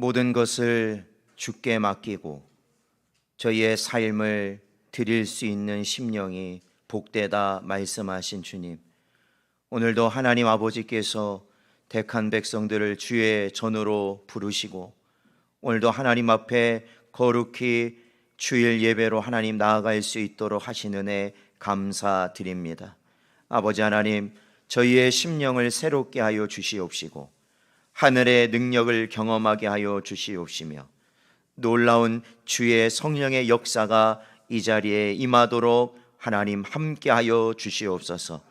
모든 것을 주께 맡기고 저희의 삶을 드릴 수 있는 심령이 복되다 말씀하신 주님, 오늘도 하나님 아버지께서 택한 백성들을 주의 전으로 부르시고 오늘도 하나님 앞에 거룩히 주일 예배로 하나님 나아갈 수 있도록 하신 은혜 감사드립니다. 아버지 하나님, 저희의 심령을 새롭게 하여 주시옵시고 하늘의 능력을 경험하게 하여 주시옵시며 놀라운 주의 성령의 역사가 이 자리에 임하도록 하나님 함께하여 주시옵소서.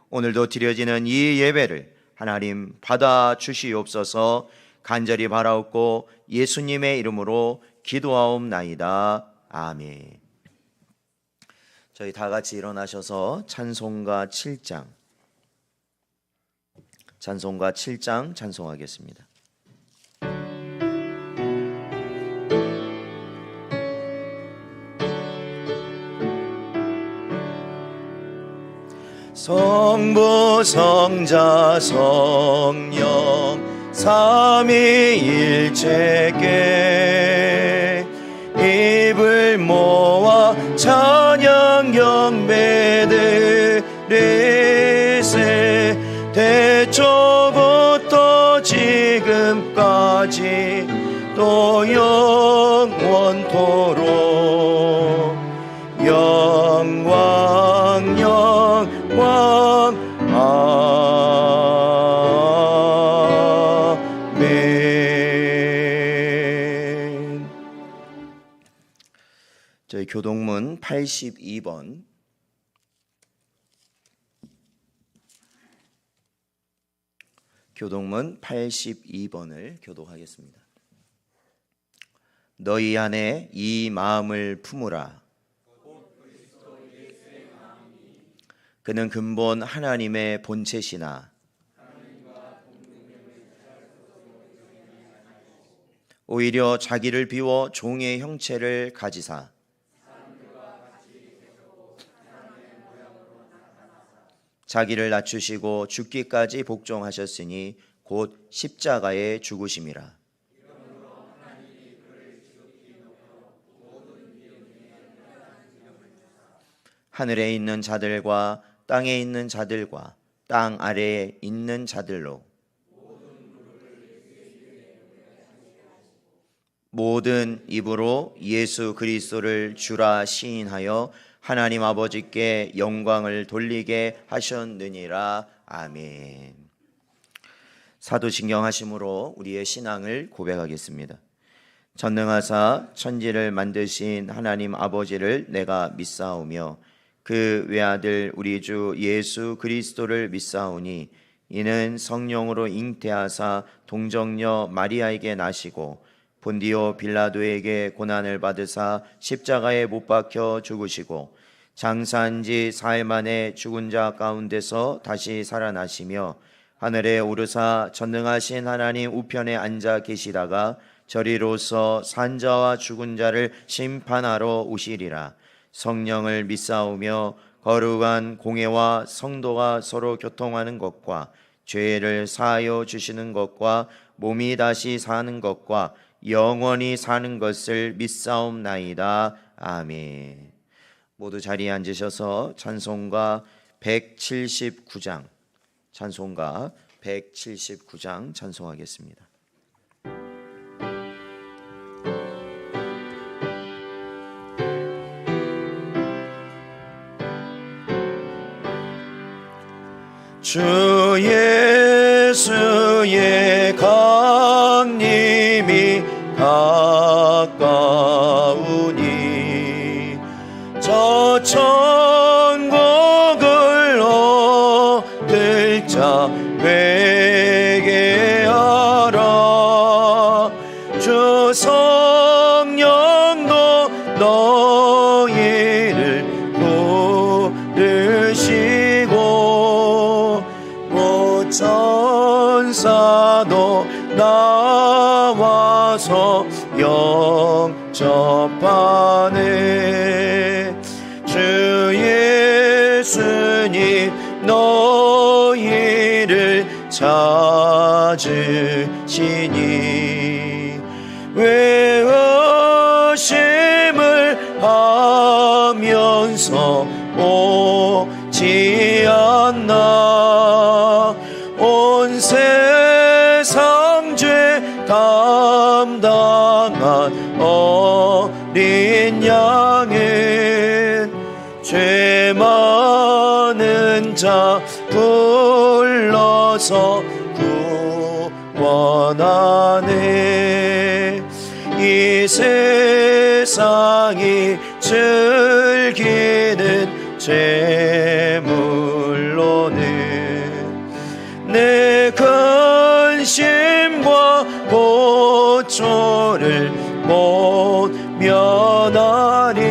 오늘도 드려지는 이 예배를 하나님 받아 주시옵소서. 간절히 바라옵고 예수님의 이름으로 기도하옵나이다. 아멘. 저희 다 같이 일어나셔서 찬송가 7장 찬송하겠습니다. 성부 성자 성령 삼위일체께 입을 모아 찬양 경배드리세. 태초부터 지금까지 또 영원토록 영광 영광 아멘. 저희 교동문 82번 교동문 82번을 교독하겠습니다. 너희 안에 이 마음을 품으라. 그는 근본 하나님의 본체시나 오히려 자기를 비워 종의 형체를 가지사 자기를 낮추시고 죽기까지 복종하셨으니 곧 십자가에 죽으심이라. 하늘에 있는 자들과 땅에 있는 자들과 땅 아래에 있는 자들로 모든 입으로 예수 그리스도를 주라 시인하여 하나님 아버지께 영광을 돌리게 하셨느니라. 아멘. 사도신경 하심으로 우리의 신앙을 고백하겠습니다. 전능하사 천지를 만드신 하나님 아버지를 내가 믿사오며 그 외아들 우리 주 예수 그리스도를 믿사오니 이는 성령으로 잉태하사 동정녀 마리아에게 나시고 본디오 빌라도에게 고난을 받으사 십자가에 못 박혀 죽으시고 장사한 지 사흘 만에 죽은 자 가운데서 다시 살아나시며 하늘에 오르사 전능하신 하나님 우편에 앉아 계시다가 저리로서 산자와 죽은 자를 심판하러 오시리라. 성령을 믿사오며 거룩한 공회와 성도가 서로 교통하는 것과 죄를 사하여 주시는 것과 몸이 다시 사는 것과 영원히 사는 것을 믿사옵나이다. 아멘. 모두 자리에 앉으셔서 찬송가 179장 찬송하겠습니다. 주 예수의 강림이 가까우니 저 천국을 얻을 자 회개하라. 주 성령도 너희를 부르시고 천사도 나와서 영접하네. 주 예수님 너희를 찾으시니 조심을 하면서 오지 않나. 온 세상 죄 담당한 어린 양은 죄 많은 자 불러서 구원하네. 이 세상이 즐기는 재물로는 내 근심과 고초를 못 면하리.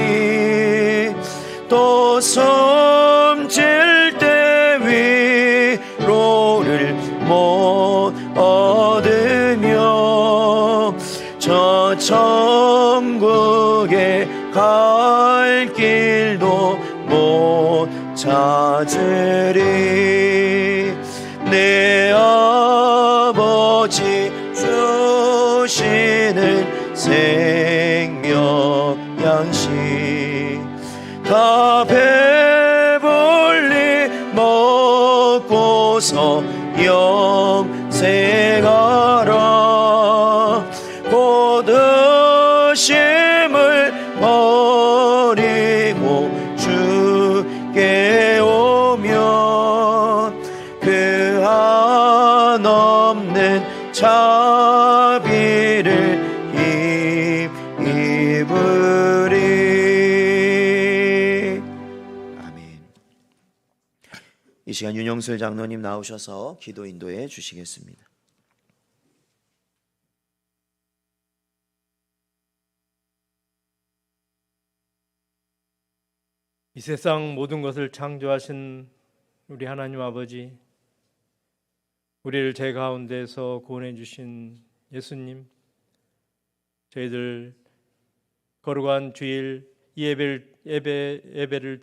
또 숨질 때 위로를 못 얻으며 저 천국에 갈 길도 못 찾으리. 내 아버지 주시는 생명 양식 다 배불리 먹고서 영생하라. 곧 의심을 버리고 주께 오면 그 한없는 자비를 입으리. 아멘. 이 시간 윤영술 장로님 나오셔서 기도 인도해 주시겠습니다. 이 세상 모든 것을 창조하신 우리 하나님 아버지, 우리를 죄 가운데서 구원해 주신 예수님, 저희들 거룩한 주일 예배를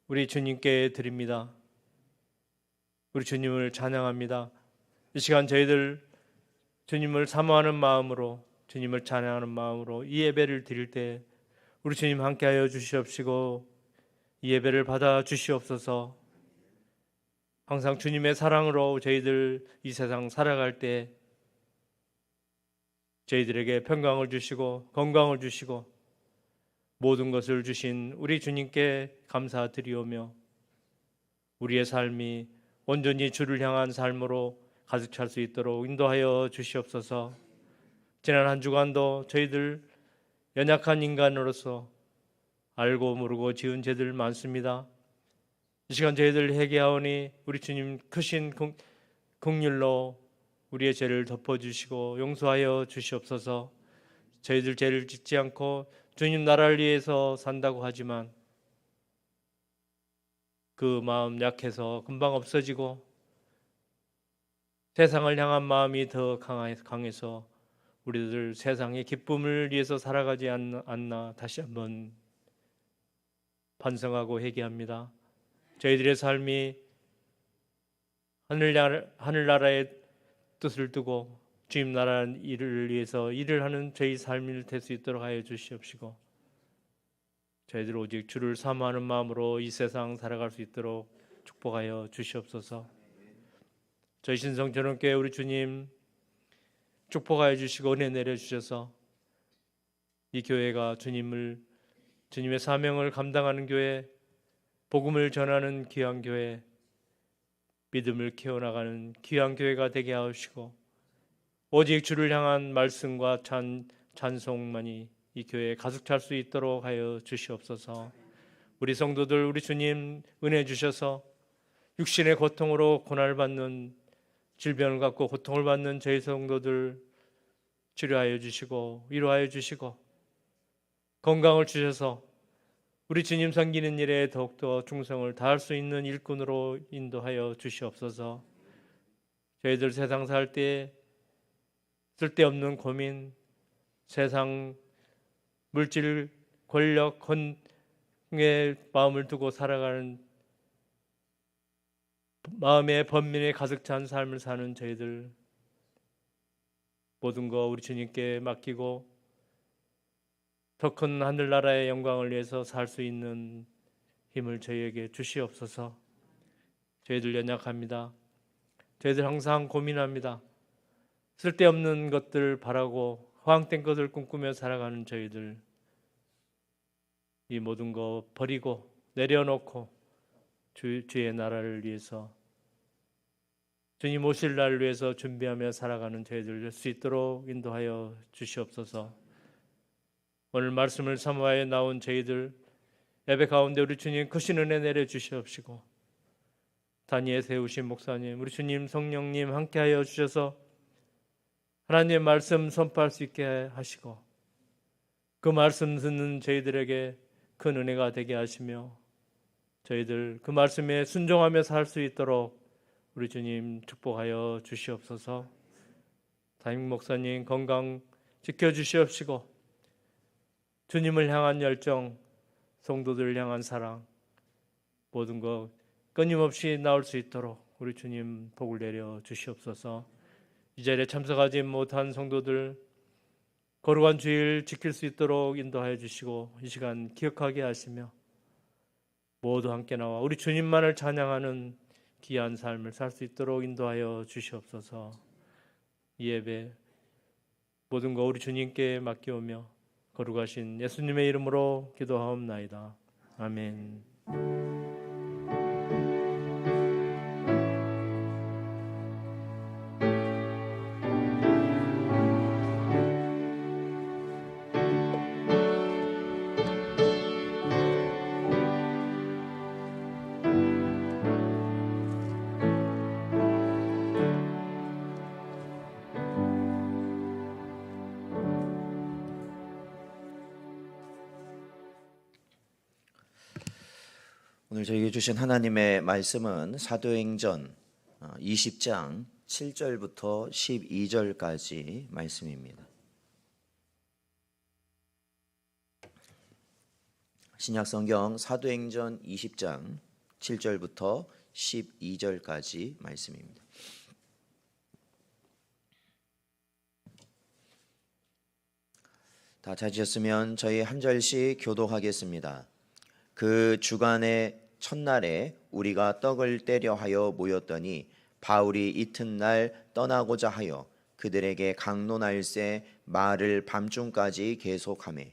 우리 주님께 드립니다. 우리 주님을 찬양합니다. 이 시간 저희들 주님을 사모하는 마음으로, 주님을 찬양하는 마음으로 이 예배를 드릴 때 우리 주님 함께하여 주시옵시고 이 예배를 받아 주시옵소서. 항상 주님의 사랑으로 저희들 이 세상 살아갈 때 저희들에게 평강을 주시고 건강을 주시고 모든 것을 주신 우리 주님께 감사드리오며 우리의 삶이 온전히 주를 향한 삶으로 가득 찰 수 있도록 인도하여 주시옵소서. 지난 한 주간도 저희들 연약한 인간으로서 알고 모르고 지은 죄들 많습니다. 이 시간 저희들 회개하오니 우리 주님 크신 긍휼로 우리의 죄를 덮어주시고 용서하여 주시옵소서. 저희들 죄를 짓지 않고 주님 나라를 위해서 산다고 하지만 그 마음 약해서 금방 없어지고 세상을 향한 마음이 더 강해서 우리들 세상의 기쁨을 위해서 살아가지 않나 다시 한번 반성하고 회개합니다. 저희들의 삶이 하늘나라의 뜻을 두고 주님 나라 일을 위해서 일을 하는 저희 삶이 될 수 있도록 하여 주시옵시고 저희들 오직 주를 사모하는 마음으로 이 세상 살아갈 수 있도록 축복하여 주시옵소서. 저희 신성전원교회 우리 주님 축복하여 주시고 은혜 내려주셔서 이 교회가 주님의 사명을 감당하는 교회, 복음을 전하는 귀한 교회, 믿음을 키워나가는 귀한 교회가 되게 하시고 오직 주를 향한 말씀과 찬송만이 이 교회에 가득 찰 수 있도록 하여 주시옵소서. 우리 성도들 우리 주님 은혜 주셔서 육신의 고통으로 고난을 질병을 갖고 고통을 받는 저희 성도들 치료하여 주시고 위로하여 주시고 건강을 주셔서 우리 주님 섬기는 일에 더욱더 충성을 다할 수 있는 일꾼으로 인도하여 주시옵소서. 저희들 세상 살 때 쓸데없는 고민, 세상 물질, 권력, 건의 마음을 두고 살아가는 마음의 번민에 가득 찬 삶을 사는 저희들 모든 거 우리 주님께 맡기고 더 큰 하늘나라의 영광을 위해서 살 수 있는 힘을 저희에게 주시옵소서. 저희들 연약합니다. 저희들 항상 고민합니다. 쓸데없는 것들 바라고 허황된 것을 꿈꾸며 살아가는 저희들, 이 모든 거 버리고 내려놓고 주의 나라를 위해서, 주님 오실 날을 위해서 준비하며 살아가는 저희들 될 수 있도록 인도하여 주시옵소서. 오늘 말씀을 사모하여 나온 저희들 예배 가운데 우리 주님 크신 은혜 내려 주시옵시고, 단위에 세우신 목사님, 우리 주님 성령님 함께하여 주셔서 하나님의 말씀 선포할 수 있게 하시고, 그 말씀 듣는 저희들에게 큰 은혜가 되게 하시며, 저희들 그 말씀에 순종하며 살 수 있도록 우리 주님 축복하여 주시옵소서. 담임 목사님 건강 지켜주시옵시고, 주님을 향한 열정, 성도들을 향한 사랑, 모든 것 끊임없이 나올 수 있도록 우리 주님 복을 내려 주시옵소서. 이 자리에 참석하지 못한 성도들 거룩한 주일 지킬 수 있도록 인도하여 주시고, 이 시간 기억하게 하시며 모두 함께 나와 우리 주님만을 찬양하는 귀한 삶을 살 수 있도록 인도하여 주시옵소서. 이 예배 모든 거 우리 주님께 맡겨오며 거룩하신 예수님의 이름으로 기도하옵나이다. 아멘. 오늘 저에게 주신 하나님의 말씀은 사도행전 20장 7절부터 12절까지 말씀입니다. 신약성경 사도행전 20장 7절부터 12절까지 말씀입니다. 다 찾으셨으면 저희 한 절씩 교독하겠습니다. 그 주간의 첫날에 우리가 떡을 떼려 하여 모였더니 바울이 이튿날 떠나고자 하여 그들에게 강론할세 말을 밤중까지 계속하매,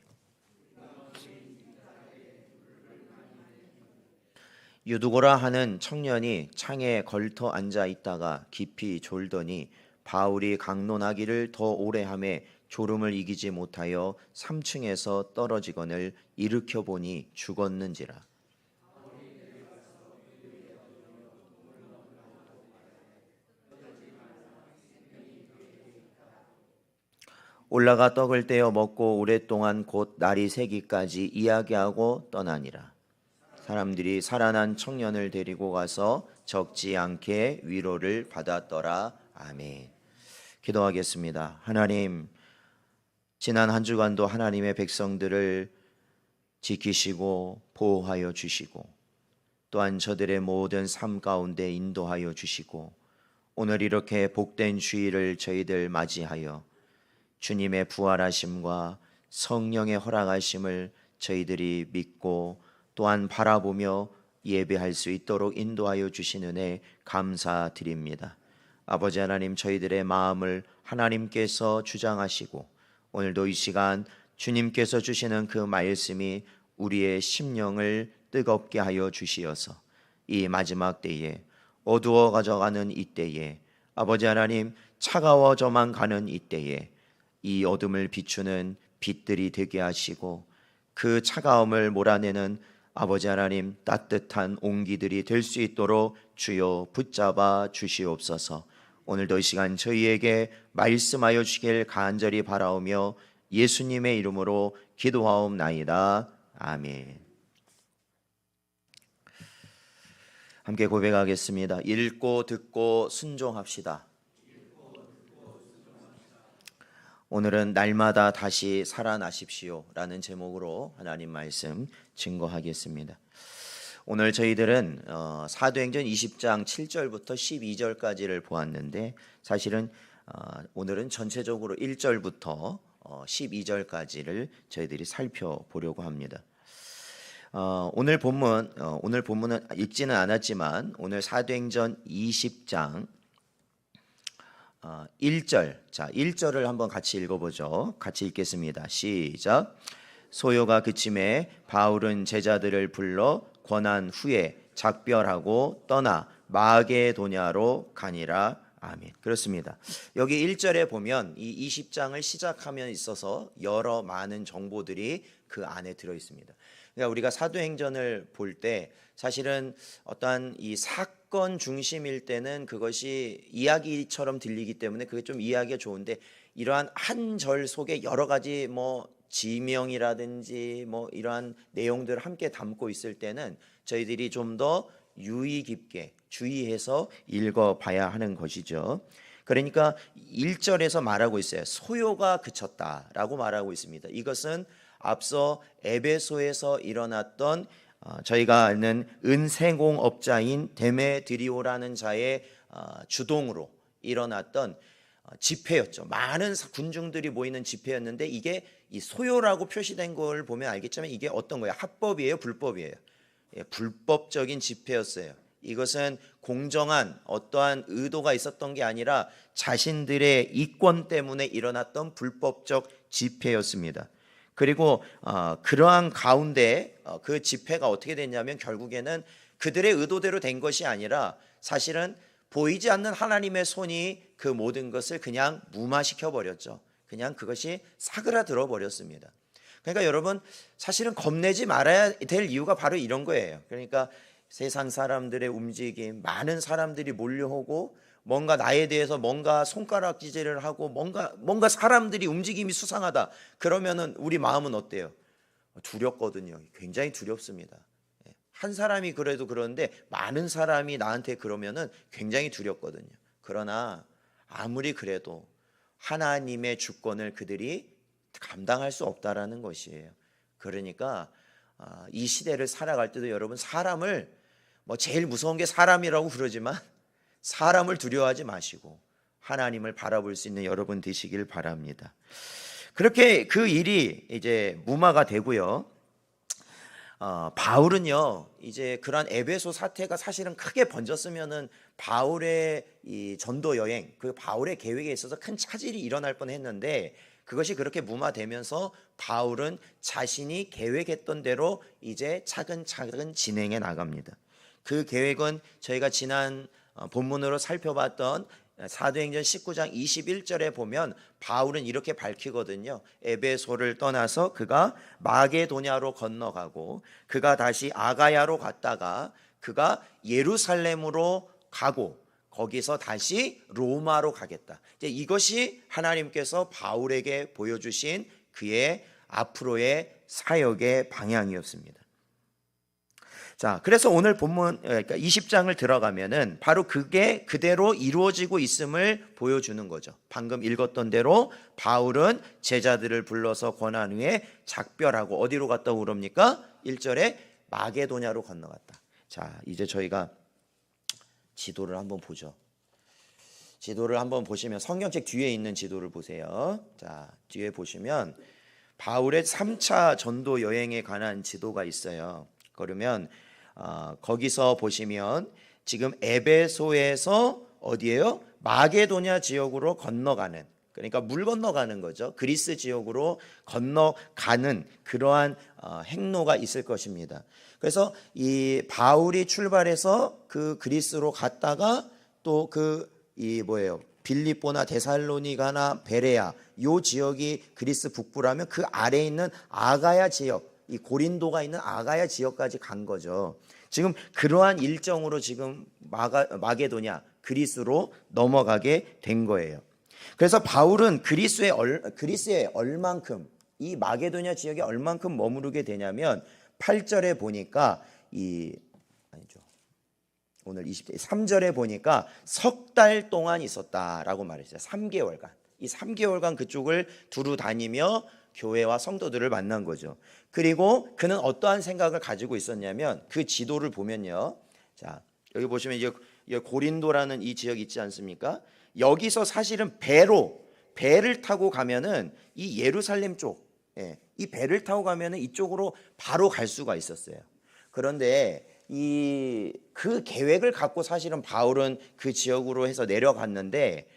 유두고라 하는 청년이 창에 걸터 앉아 있다가 깊이 졸더니 바울이 강론하기를 더 오래 하매 졸음을 이기지 못하여 3층에서 떨어지거늘 일으켜 보니 죽었는지라. 올라가 떡을 떼어 먹고 오랫동안 곧 날이 새기까지 이야기하고 떠나니라. 사람들이 살아난 청년을 데리고 가서 적지 않게 위로를 받았더라. 아멘. 기도하겠습니다. 하나님, 지난 한 주간도 하나님의 백성들을 지키시고 보호하여 주시고, 또한 저들의 모든 삶 가운데 인도하여 주시고, 오늘 이렇게 복된 주일을 저희들 맞이하여 주님의 부활하심과 성령의 허락하심을 저희들이 믿고 또한 바라보며 예배할 수 있도록 인도하여 주신 은혜 감사드립니다. 아버지 하나님, 저희들의 마음을 하나님께서 주장하시고 오늘도 이 시간 주님께서 주시는 그 말씀이 우리의 심령을 뜨겁게 하여 주시어서 이 마지막 때에, 어두워 가져가는 이 때에, 아버지 하나님 차가워져만 가는 이 때에 이 어둠을 비추는 빛들이 되게 하시고 그 차가움을 몰아내는 아버지 하나님 따뜻한 온기들이 될 수 있도록 주여 붙잡아 주시옵소서. 오늘도 이 시간 저희에게 말씀하여 주시길 간절히 바라오며 예수님의 이름으로 기도하옵나이다. 아멘. 함께 고백하겠습니다. 읽고 듣고 순종합시다. 오늘은 날마다 다시 살아나십시오 라는 제목으로 하나님 말씀 증거하겠습니다. 오늘 저희들은 사도행전 20장 7절부터 12절까지를 보았는데, 사실은 오늘은 전체적으로 1절부터 12절까지를 저희들이 살펴보려고 합니다. 오늘 본문은 읽지는 않았지만 오늘 사도행전 20장 1절, 자 1절을 한번 같이 읽어보죠. 같이 읽겠습니다. 시작. 소요가 그침에 바울은 제자들을 불러 권한 후에 작별하고 떠나 마게도냐로 가니라. 아멘. 그렇습니다. 여기 1절에 보면 이 20장을 시작하면 있어서 여러 많은 정보들이 그 안에 들어 있습니다. 그러니까 우리가 사도행전을 볼 때 사실은 어떠한 이 사건 중심일 때는 그것이 이야기처럼 들리기 때문에 그게 좀 이해하기가 좋은데, 이러한 한 절 속에 여러 가지 지명이라든지 이러한 내용들을 함께 담고 있을 때는 저희들이 좀 더 유의 깊게 주의해서 읽어봐야 하는 것이죠. 그러니까 1절에서 말하고 있어요. 소요가 그쳤다라고 말하고 있습니다. 이것은 앞서 에베소에서 일어났던 저희가 아는 은세공업자인 데메드리오라는 자의 주동으로 일어났던 집회였죠. 많은 군중들이 모이는 집회였는데 이게 이 소요라고 표시된 걸 보면 알겠지만 이게 어떤 거예요? 합법이에요? 불법이에요? 불법적인 집회였어요. 이것은 공정한 어떠한 의도가 있었던 게 아니라 자신들의 이권 때문에 일어났던 불법적 집회였습니다. 그리고 그러한 가운데 그 집회가 어떻게 됐냐면 결국에는 그들의 의도대로 된 것이 아니라 사실은 보이지 않는 하나님의 손이 그 모든 것을 그냥 무마시켜 버렸죠. 그냥 그것이 사그라들어 버렸습니다. 그러니까 여러분, 사실은 겁내지 말아야 될 이유가 바로 이런 거예요. 그러니까 세상 사람들의 움직임, 많은 사람들이 몰려오고 뭔가 나에 대해서 뭔가 손가락질을 하고 뭔가 사람들이 움직임이 수상하다. 그러면은 우리 마음은 어때요? 두렵거든요. 굉장히 두렵습니다. 한 사람이 그래도 그러는데 많은 사람이 나한테 그러면은 굉장히 두렵거든요. 그러나 아무리 그래도 하나님의 주권을 그들이 감당할 수 없다라는 것이에요. 그러니까 이 시대를 살아갈 때도 여러분, 사람을 제일 무서운 게 사람이라고 그러지만 사람을 두려워하지 마시고 하나님을 바라볼 수 있는 여러분 되시길 바랍니다. 그렇게 그 일이 이제 무마가 되고요. 바울은요, 이제 그러한 에베소 사태가 사실은 크게 번졌으면은 바울의 이 전도 여행, 그 바울의 계획에 있어서 큰 차질이 일어날 뻔했는데 그것이 그렇게 무마되면서 바울은 자신이 계획했던 대로 이제 차근차근 진행해 나갑니다. 그 계획은 저희가 지난 본문으로 살펴봤던 사도행전 19장 21절에 보면 바울은 이렇게 밝히거든요. 에베소를 떠나서 그가 마게도냐로 건너가고 그가 다시 아가야로 갔다가 그가 예루살렘으로 가고 거기서 다시 로마로 가겠다. 이제 이것이 하나님께서 바울에게 보여주신 그의 앞으로의 사역의 방향이었습니다. 자, 그래서 오늘 본문, 그러니까 20장을 들어가면은 바로 그게 그대로 이루어지고 있음을 보여주는 거죠. 방금 읽었던 대로 바울은 제자들을 불러서 권한 후에 작별하고 어디로 갔다고 그럽니까? 1절에 마게도냐로 건너갔다. 자, 이제 저희가 지도를 한번 보죠. 지도를 한번 보시면 성경책 뒤에 있는 지도를 보세요. 자, 뒤에 보시면 바울의 3차 전도 여행에 관한 지도가 있어요. 그러면 거기서 보시면 지금 에베소에서 어디예요? 마게도냐 지역으로 건너가는, 그러니까 물 건너가는 거죠. 그리스 지역으로 건너가는 그러한 행로가 있을 것입니다. 그래서 이 바울이 출발해서 그 그리스로 갔다가 또 빌립보나 데살로니가나 베레아 요 지역이 그리스 북부라면 그 아래에 있는 아가야 지역, 이 고린도가 있는 아가야 지역까지 간 거죠. 지금 그러한 일정으로 지금 마게도냐 그리스로 넘어가게 된 거예요. 그래서 바울은 그리스에 얼만큼, 이 마게도냐 지역에 얼만큼 머무르게 되냐면 8절에 보니까 오늘 20절 3절에 보니까 석 달 동안 있었다라고 말했어요. 3개월간. 이 3개월간 그쪽을 두루 다니며 교회와 성도들을 만난 거죠. 그리고 그는 어떠한 생각을 가지고 있었냐면 그 지도를 보면요. 자, 여기 보시면 고린도라는 이 지역 있지 않습니까? 여기서 사실은 배로 배를 타고 가면은 이 예루살렘 쪽, 이 배를 타고 가면은 이쪽으로 바로 갈 수가 있었어요. 그런데 그 계획을 갖고 사실은 바울은 그 지역으로 해서 내려갔는데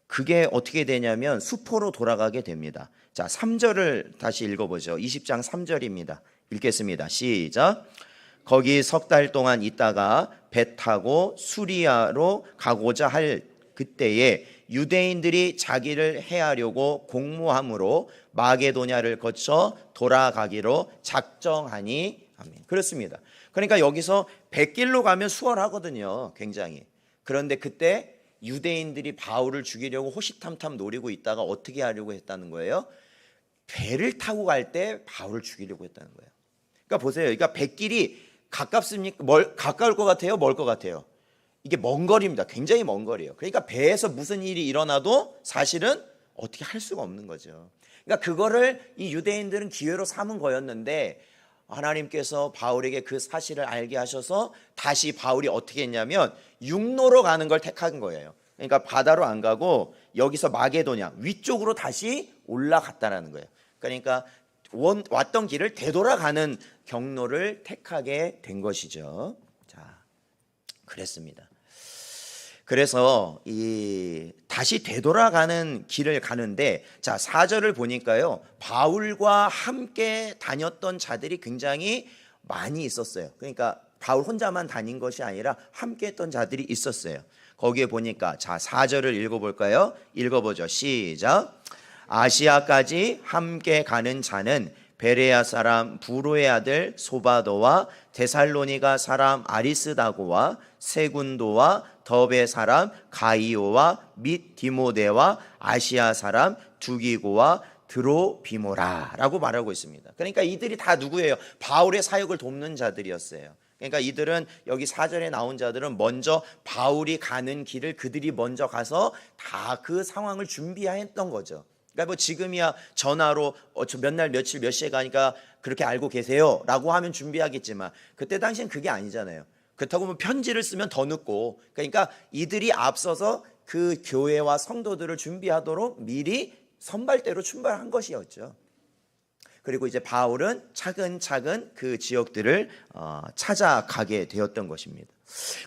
그게 어떻게 되냐면 수포로 돌아가게 됩니다. 자, 3절을 다시 읽어보죠. 20장 3절입니다. 읽겠습니다. 시작. 거기 석 달 동안 있다가 배 타고 수리아로 가고자 할 그때에 유대인들이 자기를 해하려고 공모함으로 마게도냐를 거쳐 돌아가기로 작정하니 아멘. 그렇습니다. 그러니까 여기서 백길로 가면 수월하거든요. 굉장히. 그런데 그때 유대인들이 바울을 죽이려고 호시탐탐 노리고 있다가 어떻게 하려고 했다는 거예요? 배를 타고 갈 때 바울을 죽이려고 했다는 거예요. 그러니까 보세요. 그러니까 백길이 가깝습니까? 가까울 것 같아요? 멀 것 같아요? 이게 먼 거리입니다. 굉장히 먼 거리예요. 그러니까 배에서 무슨 일이 일어나도 사실은 어떻게 할 수가 없는 거죠. 그러니까 그거를 이 유대인들은 기회로 삼은 거였는데 하나님께서 바울에게 그 사실을 알게 하셔서 다시 바울이 어떻게 했냐면 육로로 가는 걸 택한 거예요. 그러니까 바다로 안 가고 여기서 마게도냐 위쪽으로 다시 올라갔다라는 거예요. 그러니까 왔던 길을 되돌아가는 경로를 택하게 된 것이죠. 자, 그랬습니다. 그래서 다시 되돌아가는 길을 가는데 자 4절을 보니까요. 바울과 함께 다녔던 자들이 굉장히 많이 있었어요. 그러니까 바울 혼자만 다닌 것이 아니라 함께 했던 자들이 있었어요. 거기에 보니까 자 4절을 읽어볼까요? 읽어보죠. 시작. 아시아까지 함께 가는 자는 베레아 사람 부로의 아들 소바도와 데살로니가 사람 아리스다고와 세군도와 더베 사람 가이오와 및 디모데와 아시아 사람 두기고와 드로비모라라고 말하고 있습니다. 그러니까 이들이 다 누구예요? 바울의 사역을 돕는 자들이었어요. 그러니까 이들은 여기 4절에 나온 자들은 먼저 바울이 가는 길을 그들이 먼저 가서 다 그 상황을 준비했던 거죠. 그러니까 뭐 지금이야 전화로 몇 날 며칠 몇 시에 가니까 그렇게 알고 계세요 라고 하면 준비하겠지만 그때 당시엔 그게 아니잖아요. 그렇다고 뭐 편지를 쓰면 더 늦고 그러니까 이들이 앞서서 그 교회와 성도들을 준비하도록 미리 선발대로 출발한 것이었죠. 그리고 이제 바울은 차근차근 그 지역들을 찾아가게 되었던 것입니다.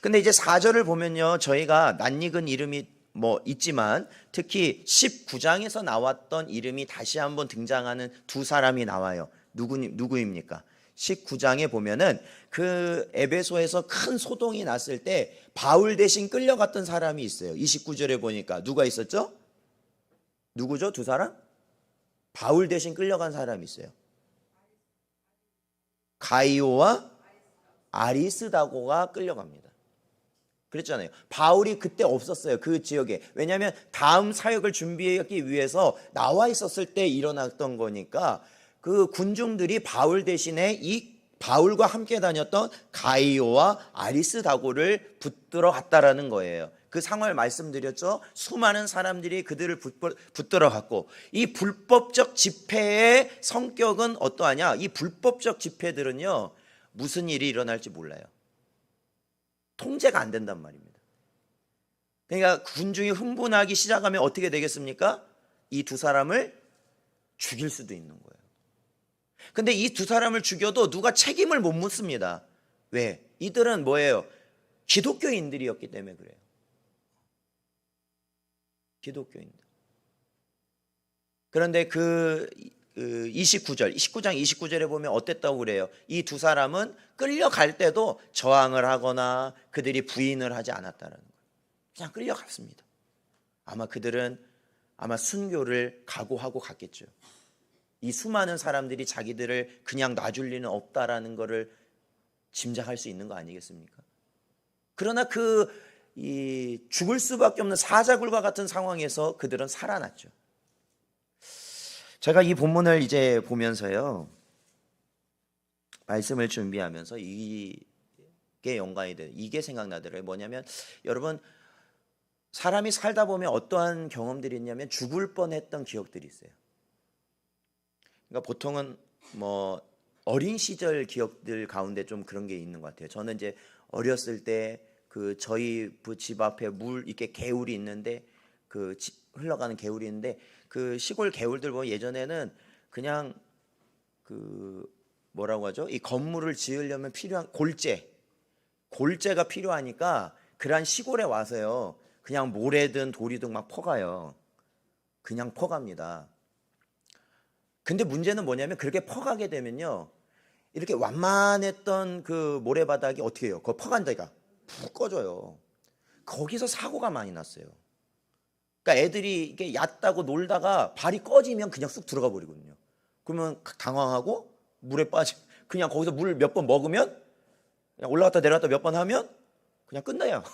근데 이제 4절을 보면요. 저희가 낯익은 이름이 뭐 있지만 특히 19장에서 나왔던 이름이 다시 한번 등장하는 두 사람이 나와요. 누구입니까? 19장에 보면은 그 에베소에서 큰 소동이 났을 때 바울 대신 끌려갔던 사람이 있어요. 29절에 보니까 누가 있었죠? 누구죠? 두 사람? 바울 대신 끌려간 사람이 있어요. 가이오와 아리스다고가 끌려갑니다. 그랬잖아요. 바울이 그때 없었어요. 그 지역에. 왜냐하면 다음 사역을 준비하기 위해서 나와 있었을 때 일어났던 거니까 그 군중들이 바울 대신에 이 바울과 함께 다녔던 가이오와 아리스다고를 붙들어 갔다라는 거예요. 그 상황을 말씀드렸죠. 수많은 사람들이 그들을 붙들어 갔고 이 불법적 집회의 성격은 어떠하냐? 이 불법적 집회들은요. 무슨 일이 일어날지 몰라요. 통제가 안 된단 말입니다. 그러니까 군중이 흥분하기 시작하면 어떻게 되겠습니까? 이 두 사람을 죽일 수도 있는 거예요. 근데 이 두 사람을 죽여도 누가 책임을 못 묻습니다. 왜? 이들은 뭐예요? 기독교인들이었기 때문에 그래요. 기독교인들. 그런데 그 19장 29절에 보면 어땠다고 그래요? 이 두 사람은 끌려갈 때도 저항을 하거나 그들이 부인을 하지 않았다는 거예요. 그냥 끌려갔습니다. 아마 그들은 순교를 각오하고 갔겠죠. 이 수많은 사람들이 자기들을 그냥 놔줄 리는 없다라는 것을 짐작할 수 있는 거 아니겠습니까? 그러나 죽을 수밖에 없는 사자굴과 같은 상황에서 그들은 살아났죠. 제가 이 본문을 이제 보면서요, 말씀을 준비하면서 이게 연관이 돼요. 이게 생각나더라고요. 뭐냐면 여러분 사람이 살다 보면 어떠한 경험들이 있냐면 죽을 뻔했던 기억들이 있어요. 그러니까 보통은 뭐 어린 시절 기억들 가운데 좀 그런 게 있는 것 같아요. 저는 이제 어렸을 때 그 저희 집 앞에 물 이렇게 개울이 있는데 그 흘러가는 개울이 있는데 그 시골 개울들 보면 예전에는 그냥 그 뭐라고 하죠? 이 건물을 지으려면 필요한 골재가 필요하니까 그런 시골에 와서요 그냥 모래든 돌이든 막 퍼가요. 그냥 퍼갑니다. 근데 문제는 뭐냐면 그렇게 퍼가게 되면요 이렇게 완만했던 그 모래바닥이 어떻게 해요? 그거 퍼간 데가 푹 꺼져요. 거기서 사고가 많이 났어요. 그러니까 애들이 이게 얕다고 놀다가 발이 꺼지면 그냥 쑥 들어가 버리거든요. 그러면 당황하고 물에 빠지 그냥 거기서 물 몇 번 먹으면 그냥 올라갔다 내려갔다 몇 번 하면 그냥 끝나요.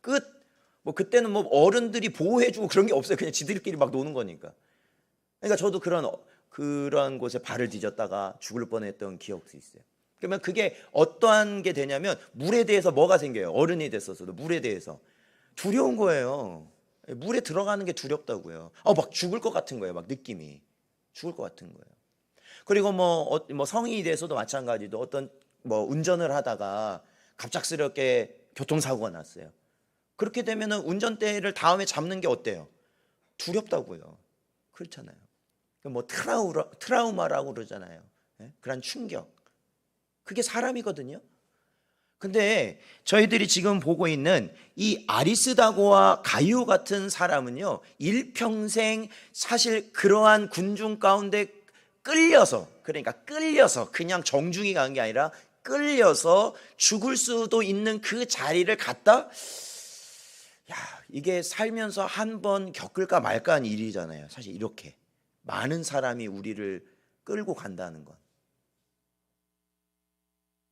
끝. 뭐 그때는 뭐 어른들이 보호해주고 그런 게 없어요. 그냥 지들끼리 막 노는 거니까. 그러니까 저도 그런 곳에 발을 뒤졌다가 죽을 뻔했던 기억도 있어요. 그러면 그게 어떠한 게 되냐면 물에 대해서 뭐가 생겨요? 어른이 됐었어도 물에 대해서 두려운 거예요. 물에 들어가는 게 두렵다고요. 막 죽을 것 같은 거예요. 막 느낌이 죽을 것 같은 거예요. 그리고 뭐 성인이 돼서도 마찬가지도 어떤 뭐 운전을 하다가 갑작스럽게 교통사고가 났어요. 그렇게 되면은 운전대를 다음에 잡는 게 어때요? 두렵다고요. 그렇잖아요. 뭐 트라우마라고 그러잖아요. 그런 충격. 그게 사람이거든요. 근데 저희들이 지금 보고 있는 이 아리스다고와 가이오 같은 사람은요 일평생 사실 그러한 군중 가운데 끌려서 그냥 정중히 간 게 아니라 끌려서 죽을 수도 있는 그 자리를 갔다. 이게 살면서 한 번 겪을까 말까 한 일이잖아요. 사실 이렇게 많은 사람이 우리를 끌고 간다는 건.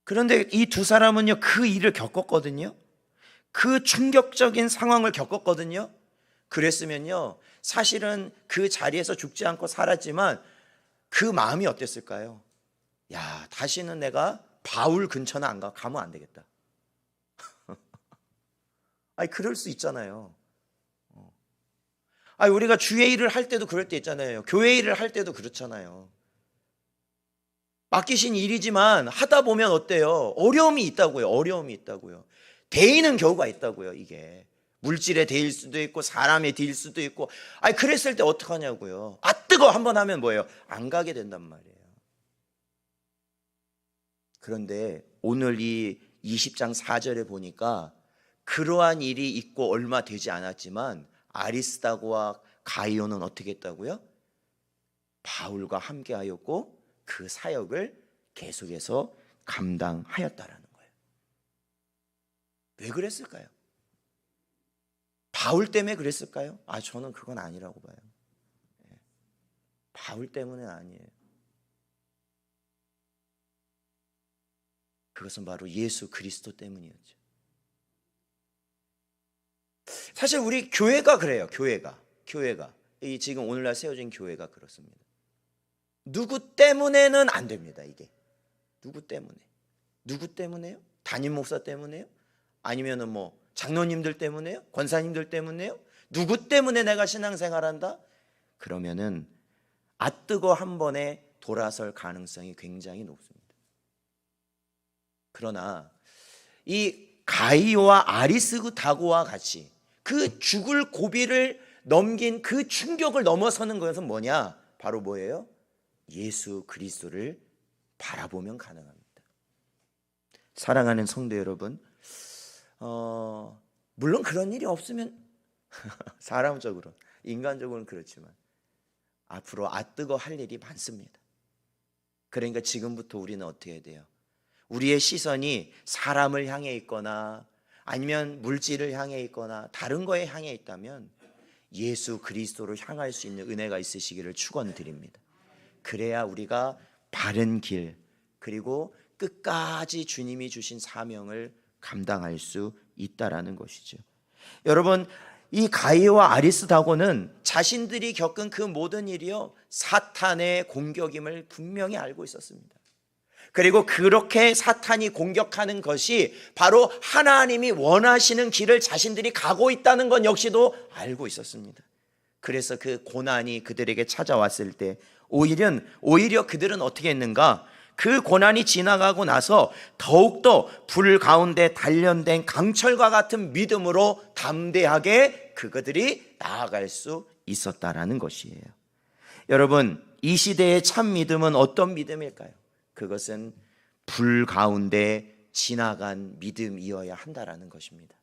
그런데 이 두 사람은요 그 일을 겪었거든요. 그 충격적인 상황을 겪었거든요. 그랬으면요 사실은 그 자리에서 죽지 않고 살았지만 그 마음이 어땠을까요? 다시는 내가 바울 근처는 안 가면 안 되겠다. 그럴 수 있잖아요. 우리가 주의 일을 할 때도 그럴 때 있잖아요. 교회 일을 할 때도 그렇잖아요. 맡기신 일이지만 하다 보면 어때요? 어려움이 있다고요. 대의는 경우가 있다고요. 이게 물질에 대일 수도 있고 사람에 대일 수도 있고. 그랬을 때 어떡하냐고요. 뜨거 한번 하면 뭐예요? 안 가게 된단 말이에요. 그런데 오늘 이 20장 4절에 보니까 그러한 일이 있고 얼마 되지 않았지만 아리스다고와 가이오는 어떻게 했다고요? 바울과 함께하였고 그 사역을 계속해서 감당하였다라는 거예요. 왜 그랬을까요? 바울 때문에 그랬을까요? 저는 그건 아니라고 봐요. 바울 때문은 아니에요. 그것은 바로 예수 그리스도 때문이었죠. 사실 우리 교회가 그래요. 교회가 이 지금 오늘날 세워진 교회가 그렇습니다. 누구 때문에는 안 됩니다. 이게 누구 때문에요? 담임 목사 때문에요? 아니면은 뭐 장로님들 때문에요? 권사님들 때문에요? 누구 때문에 내가 신앙생활한다? 그러면은 뜨거 한 번에 돌아설 가능성이 굉장히 높습니다. 그러나 이 가이오와 아리스다고와 같이 그 죽을 고비를 넘긴 그 충격을 넘어서는 것은 뭐냐? 바로 뭐예요? 예수 그리스도를 바라보면 가능합니다. 사랑하는 성도 여러분, 물론 그런 일이 없으면 사람적으로, 인간적으로는 그렇지만 앞으로 뜨거 할 일이 많습니다. 그러니까 지금부터 우리는 어떻게 해야 돼요? 우리의 시선이 사람을 향해 있거나 아니면 물질을 향해 있거나 다른 거에 향해 있다면 예수 그리스도를 향할 수 있는 은혜가 있으시기를 축원드립니다. 그래야 우리가 바른 길 그리고 끝까지 주님이 주신 사명을 감당할 수 있다라는 것이죠. 여러분, 이 가이오와 아리스다고는 자신들이 겪은 그 모든 일이요 사탄의 공격임을 분명히 알고 있었습니다. 그리고 그렇게 사탄이 공격하는 것이 바로 하나님이 원하시는 길을 자신들이 가고 있다는 건 역시도 알고 있었습니다. 그래서 그 고난이 그들에게 찾아왔을 때 오히려 그들은 어떻게 했는가? 그 고난이 지나가고 나서 더욱더 불 가운데 단련된 강철과 같은 믿음으로 담대하게 그들이 나아갈 수 있었다라는 것이에요. 여러분, 이 시대의 참 믿음은 어떤 믿음일까요? 그것은 불 가운데 지나간 믿음이어야 한다라는 것입니다.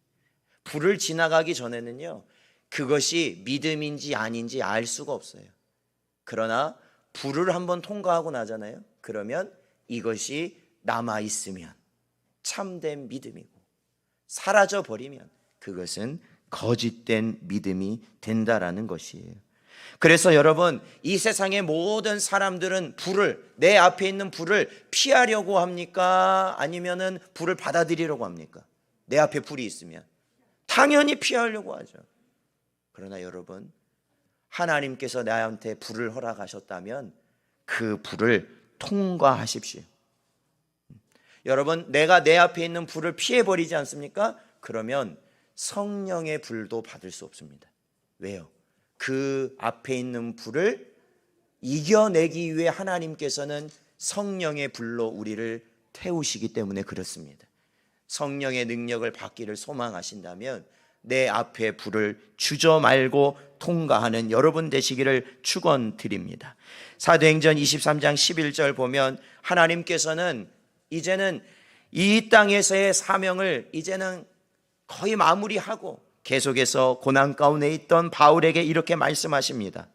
불을 지나가기 전에는요, 그것이 믿음인지 아닌지 알 수가 없어요. 그러나 불을 한번 통과하고 나잖아요. 그러면 이것이 남아있으면 참된 믿음이고, 사라져 버리면 그것은 거짓된 믿음이 된다라는 것이에요. 그래서 여러분, 이 세상의 모든 사람들은 불을, 내 앞에 있는 불을 피하려고 합니까? 아니면은 불을 받아들이려고 합니까? 내 앞에 불이 있으면 당연히 피하려고 하죠. 그러나 여러분, 하나님께서 나한테 불을 허락하셨다면 그 불을 통과하십시오. 여러분, 내가 내 앞에 있는 불을 피해버리지 않습니까? 그러면 성령의 불도 받을 수 없습니다. 왜요? 그 앞에 있는 불을 이겨내기 위해 하나님께서는 성령의 불로 우리를 태우시기 때문에 그렇습니다. 성령의 능력을 받기를 소망하신다면 내 앞에 불을 주저 말고 통과하는 여러분 되시기를 축원드립니다. 사도행전 23장 11절 보면 하나님께서는 이제는 이 땅에서의 사명을 이제는 거의 마무리하고 계속해서 고난 가운데 있던 바울에게 이렇게 말씀하십니다.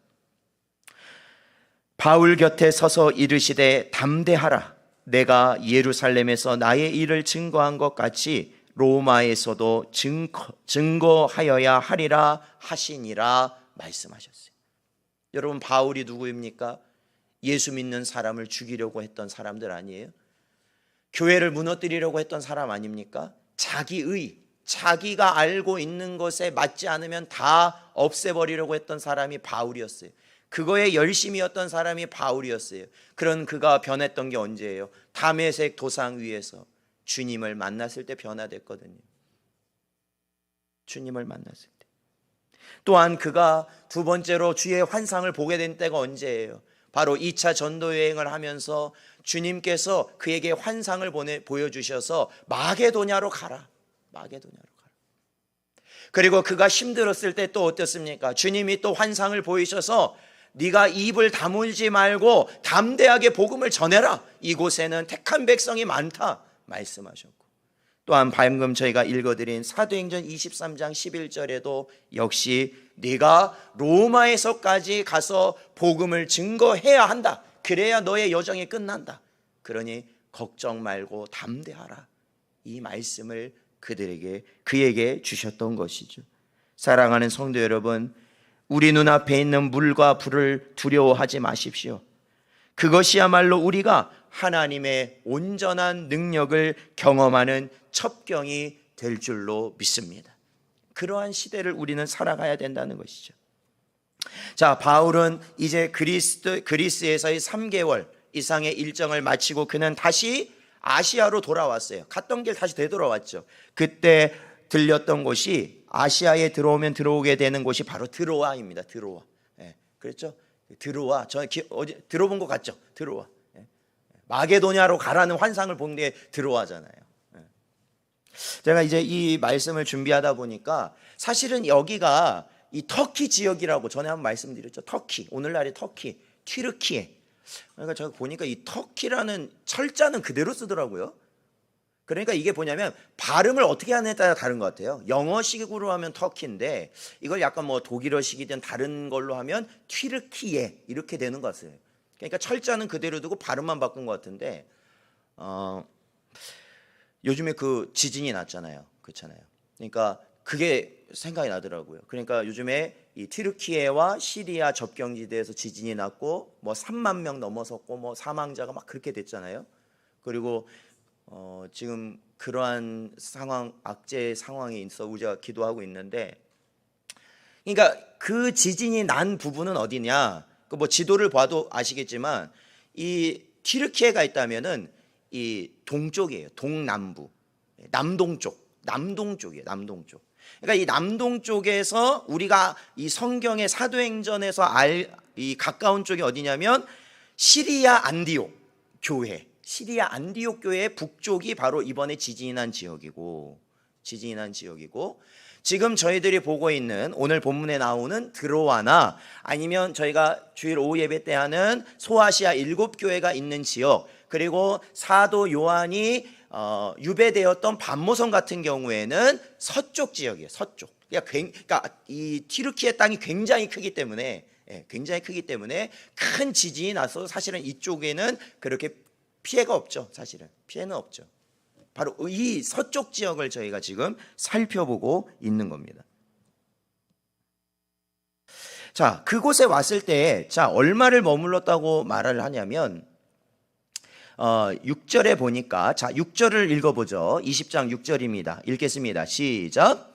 바울 곁에 서서 이르시되 담대하라. 내가 예루살렘에서 나의 일을 증거한 것 같이 로마에서도 증거하여야 하리라 하시니라 말씀하셨어요. 여러분, 바울이 누구입니까? 예수 믿는 사람을 죽이려고 했던 사람들 아니에요? 교회를 무너뜨리려고 했던 사람 아닙니까? 자기가 알고 있는 것에 맞지 않으면 다 없애버리려고 했던 사람이 바울이었어요. 그거에 열심이었던 사람이 바울이었어요. 그런 그가 변했던 게 언제예요? 다메섹 도상 위에서 주님을 만났을 때 변화됐거든요. 주님을 만났을 때. 또한 그가 두 번째로 주의 환상을 보게 된 때가 언제예요? 바로 2차 전도 여행을 하면서 주님께서 그에게 환상을 보여주셔서 마게도냐로 가라. 마게도냐로 가라. 그리고 그가 힘들었을 때 또 어땠습니까? 주님이 또 환상을 보이셔서 네가 입을 다물지 말고 담대하게 복음을 전해라. 이곳에는 택한 백성이 많다 말씀하셨고, 또한 방금 저희가 읽어드린 사도행전 23장 11절에도 역시 네가 로마에서까지 가서 복음을 증거해야 한다. 그래야 너의 여정이 끝난다. 그러니 걱정 말고 담대하라. 이 말씀을 그에게 주셨던 것이죠. 사랑하는 성도 여러분, 우리 눈앞에 있는 물과 불을 두려워하지 마십시오. 그것이야말로 우리가 하나님의 온전한 능력을 경험하는 첩경이 될 줄로 믿습니다. 그러한 시대를 우리는 살아가야 된다는 것이죠. 자, 바울은 이제 그리스에서의 3개월 이상의 일정을 마치고 그는 다시 아시아로 돌아왔어요. 갔던 길 다시 되돌아왔죠. 그때 들렸던 곳이, 아시아에 들어오면 들어오게 되는 곳이 바로 드로아입니다. 드로아. 예, 그렇죠? 드로아. 저 어제 들어본 것 같죠? 드로아. 예. 마게도냐로 가라는 환상을 본 게 드로아잖아요. 예. 제가 이제 이 말씀을 준비하다 보니까 사실은 여기가 이 터키 지역이라고 전에 한번 말씀드렸죠. 터키. 오늘날의 터키. 튀르키예. 그러니까 제가 보니까 이 터키라는 철자는 그대로 쓰더라고요. 그러니까 이게 뭐냐면 발음을 어떻게 하느냐에 따라 다른 것 같아요. 영어식으로 하면 터키인데 이걸 약간 뭐 독일어식이든 다른 걸로 하면 튀르키예 이렇게 되는 것 같아요. 그러니까 철자는 그대로 두고 발음만 바꾼 것 같은데 요즘에 그 지진이 났잖아요. 그렇잖아요. 그러니까 그게 생각이 나더라고요. 그러니까 요즘에 이 튀르키예와 시리아 접경지대에서 지진이 났고 뭐 3만 명 넘어섰고 뭐 사망자가 막 그렇게 됐잖아요. 그리고 지금 그러한 상황, 악재 상황에 있어 우리가 기도하고 있는데, 그러니까 그 지진이 난 부분은 어디냐? 그 뭐 지도를 봐도 아시겠지만 이 튀르키예가 있다면은 이 동쪽이에요. 동남부, 남동쪽이에요. 남동쪽. 그러니까 이 남동쪽에서 우리가 이 성경의 사도행전에서 이 가까운 쪽이 어디냐면 시리아 안디옥 교회. 시리아 안디옥 교회의 북쪽이 바로 이번에 지진이 난 지역이고 지금 저희들이 보고 있는 오늘 본문에 나오는 드로아나 아니면 저희가 주일 오후 예배 때 하는 소아시아 7교회가 있는 지역, 그리고 사도 요한이 유배되었던 반모성 같은 경우에는 서쪽 지역이에요. 서쪽. 그러니까 이 튀르키예 땅이 굉장히 크기 때문에 큰 지진이 나서 사실은 이쪽에는 그렇게 피해가 없죠. 사실은 피해는 없죠. 바로 이 서쪽 지역을 저희가 지금 살펴보고 있는 겁니다. 자, 그곳에 왔을 때 얼마를 머물렀다고 말을 하냐면 6절에 보니까 6절을 읽어보죠. 20장 6절입니다. 읽겠습니다. 시작.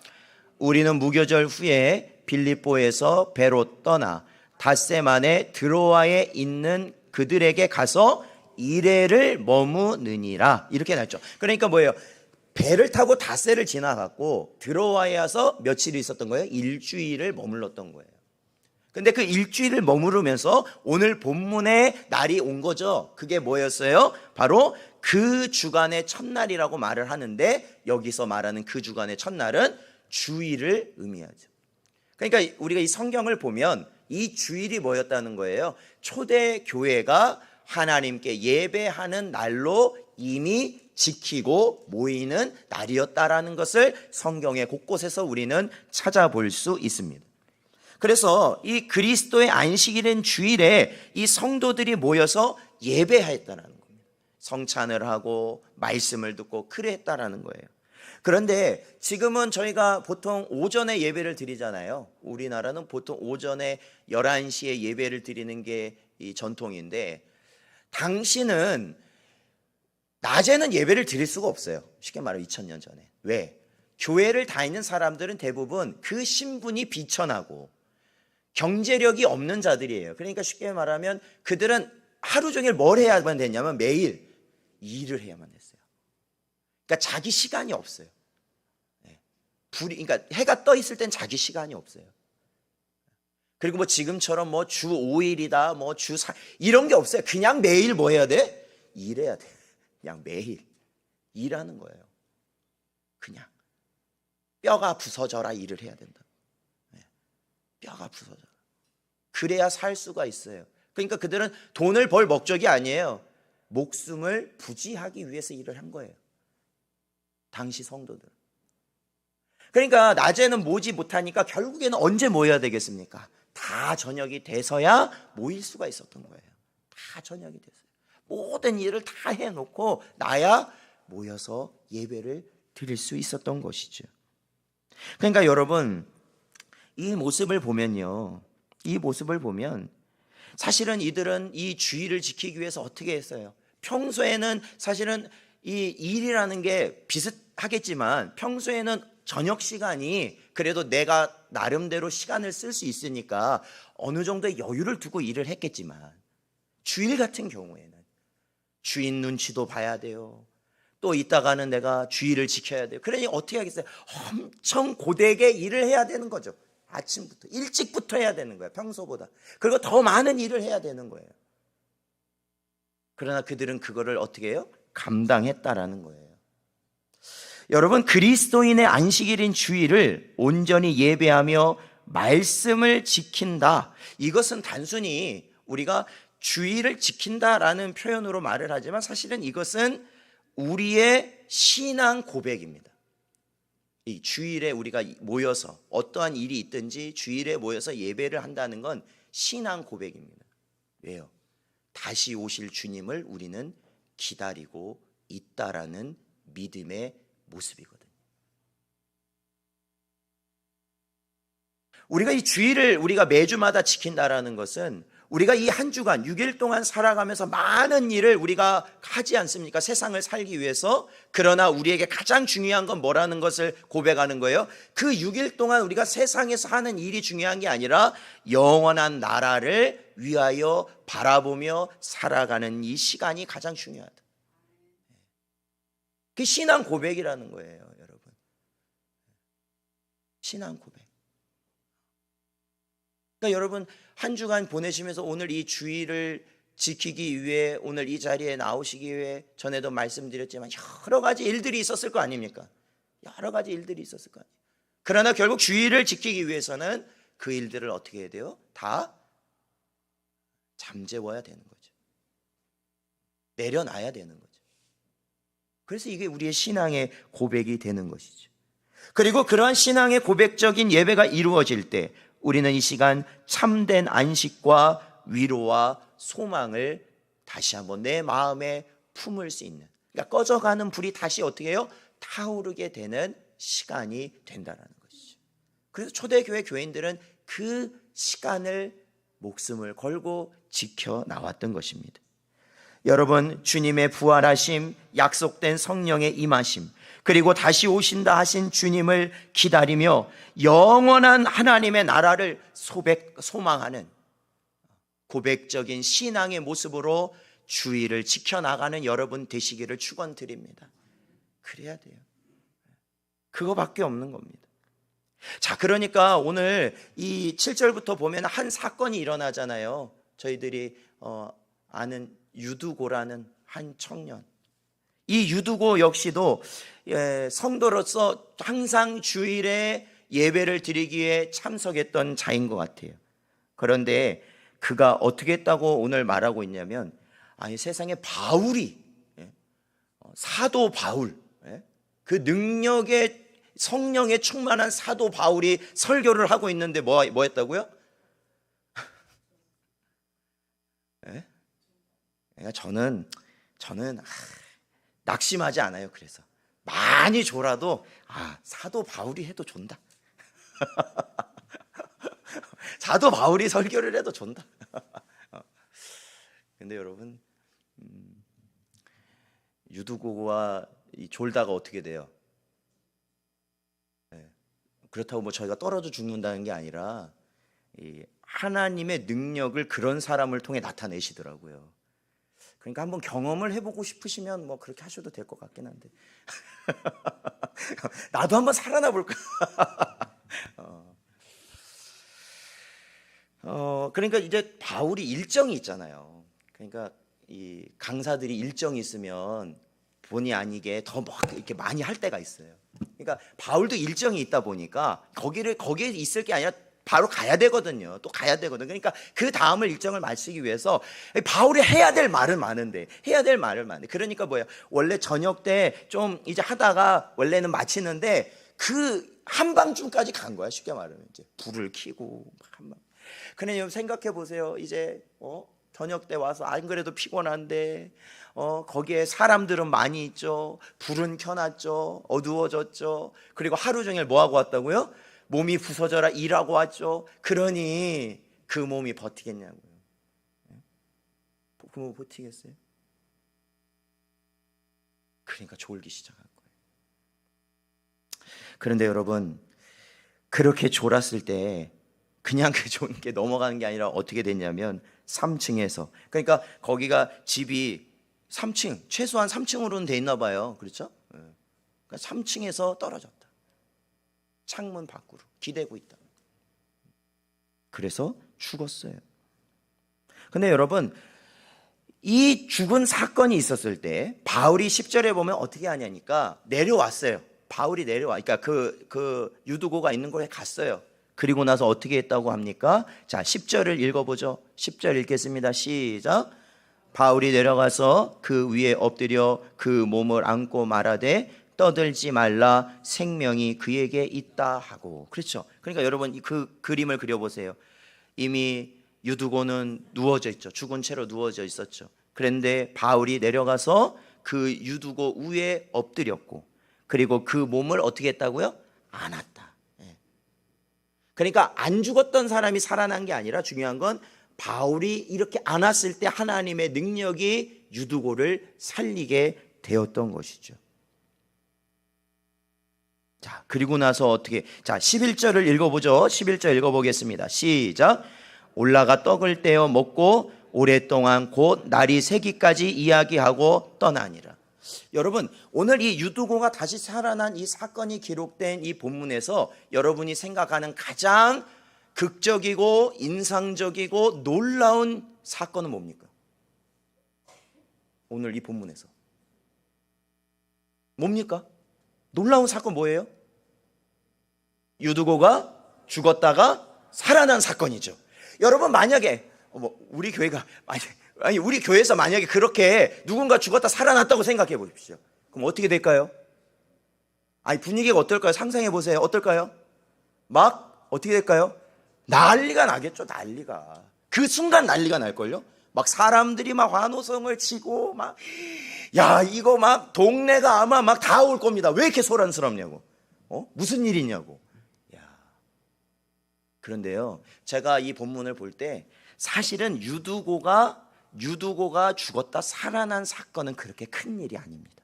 우리는 무교절 후에 빌립보에서 배로 떠나 닷새 만에 드로아에 있는 그들에게 가서 이레를 머무느니라. 이렇게 나왔죠. 그러니까 뭐예요? 배를 타고 닷새를 지나갔고 드로아에 와서 며칠이 있었던 거예요? 일주일을 머물렀던 거예요. 근데 그 일주일을 머무르면서 오늘 본문의 날이 온 거죠. 그게 뭐였어요? 바로 그 주간의 첫날이라고 말을 하는데, 여기서 말하는 그 주간의 첫날은 주일을 의미하죠. 그러니까 우리가 이 성경을 보면 이 주일이 뭐였다는 거예요? 초대 교회가 하나님께 예배하는 날로 이미 지키고 모이는 날이었다라는 것을 성경의 곳곳에서 우리는 찾아볼 수 있습니다. 그래서 이 그리스도의 안식일인 주일에 이 성도들이 모여서 예배했다라는 겁니다. 성찬을 하고 말씀을 듣고 그랬다라는 거예요. 그런데 지금은 저희가 보통 오전에 예배를 드리잖아요. 우리나라는 보통 오전에 11시에 예배를 드리는 게 이 전통인데, 당시는 낮에는 예배를 드릴 수가 없어요. 쉽게 말하면 2000년 전에. 왜? 교회를 다니는 사람들은 대부분 그 신분이 비천하고 경제력이 없는 자들이에요. 그러니까 쉽게 말하면 그들은 하루 종일 뭘 해야만 됐냐면 매일 일을 해야만 됐어요. 그러니까 자기 시간이 없어요. 그러니까 해가 떠 있을 땐 자기 시간이 없어요. 그리고 뭐 지금처럼 뭐 주 5일이다, 뭐 주 4, 이런 게 없어요. 그냥 매일 뭐 해야 돼? 일해야 돼. 그냥 매일 일하는 거예요. 그냥 뼈가 부서져라 일을 해야 된다. 뼈가 부서져. 그래야 살 수가 있어요. 그러니까 그들은 돈을 벌 목적이 아니에요. 목숨을 부지하기 위해서 일을 한 거예요. 당시 성도들. 그러니까 낮에는 모지 못하니까 결국에는 언제 모여야 되겠습니까? 다 저녁이 돼서야 모일 수가 있었던 거예요. 다 저녁이 됐어요. 모든 일을 다 해놓고 나야 모여서 예배를 드릴 수 있었던 것이죠. 그러니까 여러분, 이 모습을 보면 사실은 이들은 이 주의를 지키기 위해서 어떻게 했어요? 평소에는 사실은 이 일이라는 게 비슷하겠지만 평소에는 저녁 시간이 그래도 내가 나름대로 시간을 쓸 수 있으니까 어느 정도의 여유를 두고 일을 했겠지만, 주일 같은 경우에는 주인 눈치도 봐야 돼요. 또 이따가는 내가 주의를 지켜야 돼요. 그러니 어떻게 하겠어요? 엄청 고되게 일을 해야 되는 거죠. 아침부터 일찍부터 해야 되는 거예요. 평소보다. 그리고 더 많은 일을 해야 되는 거예요. 그러나 그들은 그거를 어떻게 해요? 감당했다라는 거예요. 여러분, 그리스도인의 안식일인 주일을 온전히 예배하며 말씀을 지킨다. 이것은 단순히 우리가 주일을 지킨다라는 표현으로 말을 하지만 사실은 이것은 우리의 신앙 고백입니다. 이 주일에 우리가 모여서 어떠한 일이 있든지 주일에 모여서 예배를 한다는 건 신앙 고백입니다. 왜요? 다시 오실 주님을 우리는 기다리고 있다라는 믿음의 모습이거든요. 우리가 이 주일을 우리가 매주마다 지킨다라는 것은 우리가 이 한 주간 6일 동안 살아가면서 많은 일을 우리가 하지 않습니까? 세상을 살기 위해서. 그러나 우리에게 가장 중요한 건 뭐라는 것을 고백하는 거예요? 그 6일 동안 우리가 세상에서 하는 일이 중요한 게 아니라 영원한 나라를 위하여 바라보며 살아가는 이 시간이 가장 중요하다. 그게 신앙 고백이라는 거예요, 여러분. 신앙 고백. 그러니까 여러분, 한 주간 보내시면서 오늘 이 주일을 지키기 위해 오늘 이 자리에 나오시기 위해 전에도 말씀드렸지만 여러 가지 일들이 있었을 거 아닙니까? 여러 가지 일들이 있었을 거 아니에요. 그러나 결국 주의를 지키기 위해서는 그 일들을 어떻게 해야 돼요? 다 잠재워야 되는 거죠. 내려놔야 되는 거죠. 그래서 이게 우리의 신앙의 고백이 되는 것이죠. 그리고 그러한 신앙의 고백적인 예배가 이루어질 때 우리는 이 시간 참된 안식과 위로와 소망을 다시 한번 내 마음에 품을 수 있는, 그러니까 꺼져가는 불이 다시 어떻게 해요? 타오르게 되는 시간이 된다는 것이죠. 그래서 초대교회 교인들은 그 시간을 목숨을 걸고 지켜 나왔던 것입니다. 여러분, 주님의 부활하심, 약속된 성령의 임하심, 그리고 다시 오신다 하신 주님을 기다리며 영원한 하나님의 나라를 소망하는 고백적인 신앙의 모습으로 주의를 지켜나가는 여러분 되시기를 축원드립니다. 그래야 돼요. 그거밖에 없는 겁니다. 자, 그러니까 오늘 이 7절부터 보면 한 사건이 일어나잖아요. 저희들이 아는 유두고라는 한 청년. 이 유두고 역시도 성도로서 항상 주일에 예배를 드리기에 참석했던 자인 것 같아요. 그런데 그가 어떻게 했다고 오늘 말하고 있냐면, 아니 세상에 바울이, 사도 바울, 그 능력의 성령에 충만한 사도 바울이 설교를 하고 있는데 뭐 했다고요? 그러니까 저는 낙심하지 않아요. 그래서 많이 졸아도 사도 바울이 해도 존다. 사도 바울이 설교를 해도 존다. 근데 여러분, 유두고와 이 졸다가 어떻게 돼요? 그렇다고 뭐 저희가 떨어져 죽는다는 게 아니라 이 하나님의 능력을 그런 사람을 통해 나타내시더라고요. 그러니까 한번 경험을 해보고 싶으시면 뭐 그렇게 하셔도 될 것 같긴 한데 나도 한번 살아나 볼까? 그러니까 이제 바울이 일정이 있잖아요. 그러니까 이 강사들이 일정이 있으면 본의 아니게 더 막 이렇게 많이 할 때가 있어요. 그러니까 바울도 일정이 있다 보니까 거기에 있을 게 아니라 바로 가야 되거든요. 또 가야 되거든. 그러니까 그 다음을 일정을 마치기 위해서 바울이 해야 될 말은 많은데 그러니까 뭐예요? 원래 저녁 때 좀 이제 하다가 원래는 마치는데 그 한밤중까지 간 거야. 쉽게 말하면 이제 불을 켜고 한밤. 근데 여러분 생각해 보세요. 이제 저녁 때 와서 안 그래도 피곤한데 거기에 사람들은 많이 있죠. 불은 켜놨죠. 어두워졌죠. 그리고 하루 종일 뭐 하고 왔다고요? 몸이 부서져라 일하고 왔죠. 그러니 그 몸이 버티겠냐고요. 그 몸 버티겠어요? 그러니까 졸기 시작한 거예요. 그런데 여러분, 그렇게 졸았을 때 그냥 그 좋은 게 넘어가는 게 아니라 어떻게 됐냐면 3층에서, 그러니까 거기가 집이 3층, 최소한 3층으로는 돼 있나 봐요. 그렇죠? 그러니까 3층에서 떨어졌다. 창문 밖으로 기대고 있다. 그래서 죽었어요. 근데 여러분, 이 죽은 사건이 있었을 때 바울이 10절에 보면 어떻게 하냐니까 내려왔어요. 바울이 내려와. 그러니까 그 유두고가 있는 곳에 갔어요. 그리고 나서 어떻게 했다고 합니까? 자, 10절을 읽어보죠. 10절 읽겠습니다. 시작. 바울이 내려가서 그 위에 엎드려 그 몸을 안고 말하되 떠들지 말라, 생명이 그에게 있다 하고. 그렇죠. 그러니까 여러분 그 그림을 그려보세요. 이미 유두고는 누워져 있죠. 죽은 채로 누워져 있었죠. 그런데 바울이 내려가서 그 유두고 위에 엎드렸고, 그리고 그 몸을 어떻게 했다고요? 안았다. 그러니까 안 죽었던 사람이 살아난 게 아니라 중요한 건 바울이 이렇게 안았을 때 하나님의 능력이 유두고를 살리게 되었던 것이죠. 자, 그리고 나서 어떻게, 자, 11절을 읽어보죠. 11절 읽어보겠습니다. 시작. 올라가 떡을 떼어 먹고 오랫동안 곧 날이 새기까지 이야기하고 떠나니라. 여러분, 오늘 이 유두고가 다시 살아난 이 사건이 기록된 이 본문에서 여러분이 생각하는 가장 극적이고 인상적이고 놀라운 사건은 뭡니까? 오늘 이 본문에서 뭡니까? 놀라운 사건 뭐예요? 유두고가 죽었다가 살아난 사건이죠. 여러분, 만약에 우리 교회가 우리 교회에서 만약에 그렇게 누군가 죽었다 살아났다고 생각해 보십시오. 그럼 어떻게 될까요? 분위기가 어떨까요? 상상해 보세요. 어떨까요? 막 어떻게 될까요? 난리가 나겠죠. 난리가. 그 순간 난리가 날걸요. 막 사람들이 막 환호성을 치고 막 이거 막 동네가 아마 막 다 올 겁니다. 왜 이렇게 소란스럽냐고. 무슨 일이냐고. 그런데요, 제가 이 본문을 볼 때 사실은 유두고가 죽었다 살아난 사건은 그렇게 큰 일이 아닙니다.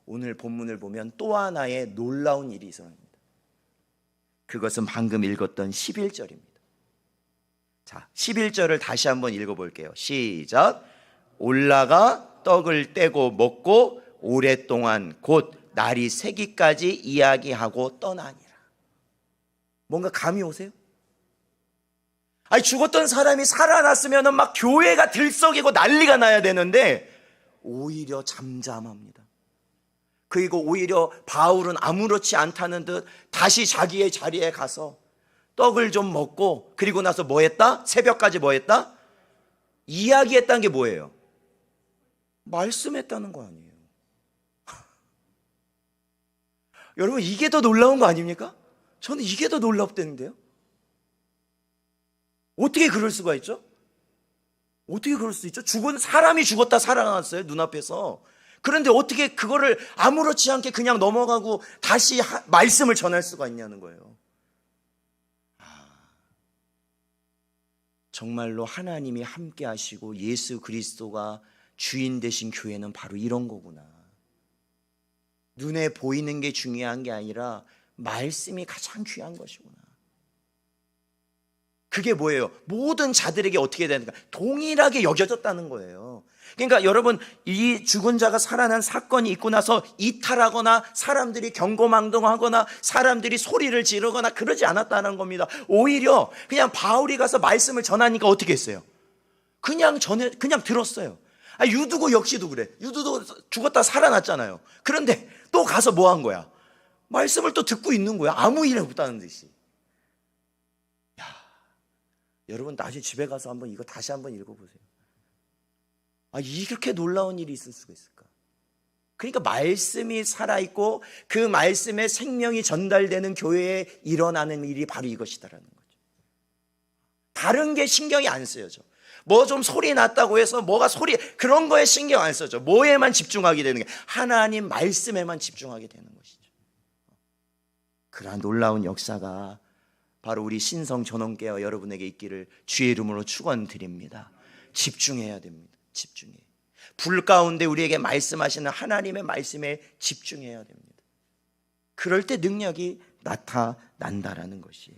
오늘 본문을 보면 또 하나의 놀라운 일이 일어납니다. 그것은 방금 읽었던 11절입니다. 자, 11절을 다시 한번 읽어볼게요. 시작. 올라가 떡을 떼고 먹고 오랫동안 곧 날이 새기까지 이야기하고 떠나니라. 뭔가 감이 오세요? 죽었던 사람이 살아났으면 막 교회가 들썩이고 난리가 나야 되는데 오히려 잠잠합니다. 그리고 오히려 바울은 아무렇지 않다는 듯 다시 자기의 자리에 가서 떡을 좀 먹고, 그리고 나서 뭐 했다? 새벽까지 뭐 했다? 이야기했다는 게 뭐예요? 말씀했다는 거 아니에요. 여러분, 이게 더 놀라운 거 아닙니까? 저는 이게 더 놀랍다는데요. 어떻게 그럴 수가 있죠? 어떻게 그럴 수 있죠? 죽은 사람이 죽었다 살아났어요, 눈앞에서. 그런데 어떻게 그거를 아무렇지 않게 그냥 넘어가고 다시 말씀을 전할 수가 있냐는 거예요. 정말로 하나님이 함께 하시고 예수 그리스도가 주인 되신 교회는 바로 이런 거구나. 눈에 보이는 게 중요한 게 아니라 말씀이 가장 귀한 것이구나. 그게 뭐예요? 모든 자들에게 어떻게 되는가? 동일하게 여겨졌다는 거예요. 그러니까 여러분, 이 죽은 자가 살아난 사건이 있고 나서 이탈하거나 사람들이 경고망동하거나 사람들이 소리를 지르거나 그러지 않았다는 겁니다. 오히려 그냥 바울이 가서 말씀을 전하니까 어떻게 했어요? 그냥 들었어요. 유두고 역시도 그래. 유두도 죽었다 살아났잖아요. 그런데 또 가서 뭐 한 거야? 말씀을 또 듣고 있는 거야. 아무 일 없다는 듯이. 여러분, 나중에 집에 가서 한번 이거 다시 한번 읽어보세요. 이렇게 놀라운 일이 있을 수가 있을까? 그러니까 말씀이 살아있고 그 말씀의 생명이 전달되는 교회에 일어나는 일이 바로 이것이다라는 거죠. 다른 게 신경이 안 쓰여져. 뭐 좀 소리 났다고 해서 뭐가 그런 거에 신경 안 써져. 뭐에만 집중하게 되는 게 하나님 말씀에만 집중하게 되는 것이죠. 그러한 놀라운 역사가 바로 우리 신성 전원계와 여러분에게 있기를 주의 이름으로 축원드립니다. 집중해야 됩니다. 집중해. 불 가운데 우리에게 말씀하시는 하나님의 말씀에 집중해야 됩니다. 그럴 때 능력이 나타난다라는 것이에요.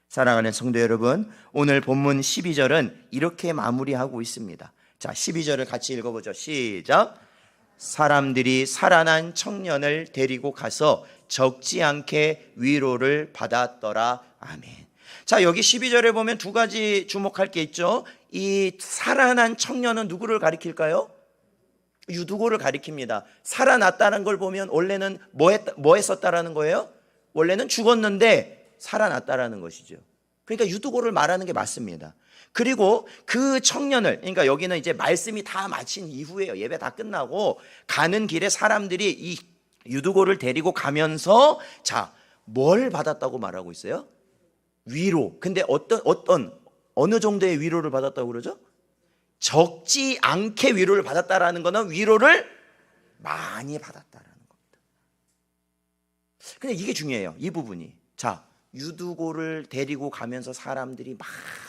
사랑하는 성도 여러분, 오늘 본문 12절은 이렇게 마무리하고 있습니다. 자, 12절을 같이 읽어보죠. 시작. 사람들이 살아난 청년을 데리고 가서 적지 않게 위로를 받았더라. 아멘. 자, 여기 12절에 보면 두 가지 주목할 게 있죠. 이 살아난 청년은 누구를 가리킬까요? 유두고를 가리킵니다. 살아났다는 걸 보면 원래는 뭐 했었다라는 거예요? 원래는 죽었는데 살아났다라는 것이죠. 그러니까 유두고를 말하는 게 맞습니다. 그리고 그 청년을, 그러니까 여기는 이제 말씀이 다 마친 이후에요. 예배 다 끝나고 가는 길에 사람들이 이 유두고를 데리고 가면서 자, 뭘 받았다고 말하고 있어요? 위로. 근데 어느 정도의 위로를 받았다고 그러죠? 적지 않게 위로를 받았다라는 거는 위로를 많이 받았다라는 겁니다. 근데 이게 중요해요. 이 부분이. 자, 유두고를 데리고 가면서 사람들이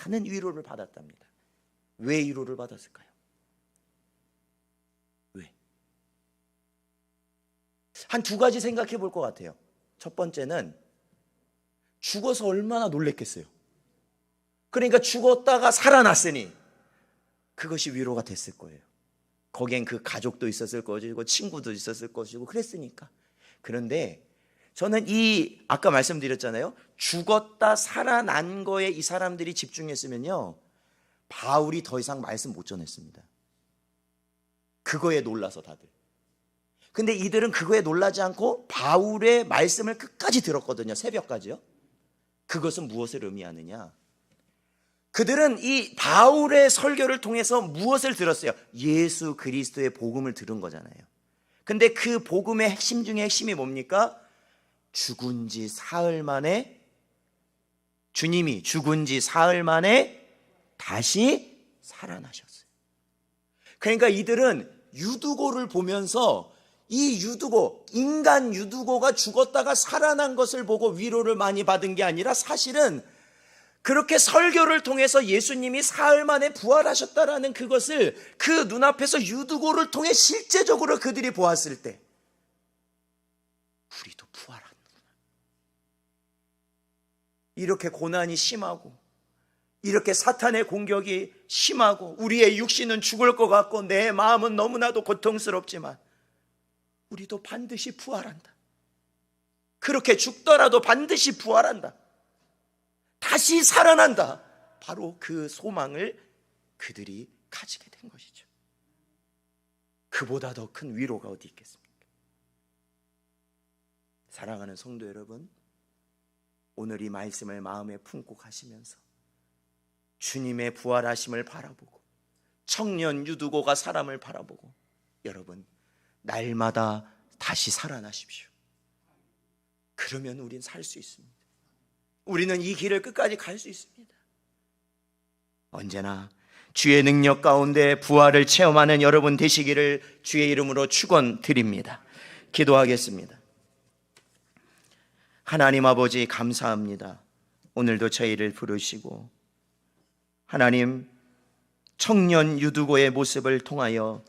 많은 위로를 받았답니다. 왜 위로를 받았을까요? 왜? 한 두 가지 생각해 볼 것 같아요. 첫 번째는 죽어서 얼마나 놀랬겠어요. 그러니까 죽었다가 살아났으니 그것이 위로가 됐을 거예요. 거기엔 그 가족도 있었을 것이고 친구도 있었을 것이고 그랬으니까. 그런데 저는 아까 말씀드렸잖아요. 죽었다 살아난 거에 이 사람들이 집중했으면요, 바울이 더 이상 말씀 못 전했습니다. 그거에 놀라서 다들. 근데 이들은 그거에 놀라지 않고 바울의 말씀을 끝까지 들었거든요. 새벽까지요. 그것은 무엇을 의미하느냐? 그들은 이 바울의 설교를 통해서 무엇을 들었어요? 예수 그리스도의 복음을 들은 거잖아요. 근데 그 복음의 핵심 중에 핵심이 뭡니까? 죽은 지 사흘 만에, 주님이 죽은 지 사흘 만에 다시 살아나셨어요. 그러니까 이들은 유두고를 보면서 이 유두고, 인간 유두고가 죽었다가 살아난 것을 보고 위로를 많이 받은 게 아니라 사실은 그렇게 설교를 통해서 예수님이 사흘 만에 부활하셨다라는 그것을 그 눈앞에서 유두고를 통해 실제적으로 그들이 보았을 때 우리도 부활하는구나. 이렇게 고난이 심하고 이렇게 사탄의 공격이 심하고 우리의 육신은 죽을 것 같고 내 마음은 너무나도 고통스럽지만 우리도 반드시 부활한다. 그렇게 죽더라도 반드시 부활한다. 다시 살아난다. 바로 그 소망을 그들이 가지게 된 것이죠. 그보다 더 큰 위로가 어디 있겠습니까? 사랑하는 성도 여러분, 오늘 이 말씀을 마음에 품고 가시면서 주님의 부활하심을 바라보고 청년 유두고가 사람을 바라보고 여러분 날마다 다시 살아나십시오. 그러면 우린 살 수 있습니다. 우리는 이 길을 끝까지 갈 수 있습니다. 언제나 주의 능력 가운데 부활을 체험하는 여러분 되시기를 주의 이름으로 축원드립니다. 기도하겠습니다. 하나님 아버지 감사합니다. 오늘도 저희를 부르시고 하나님 청년 유두고의 모습을 통하여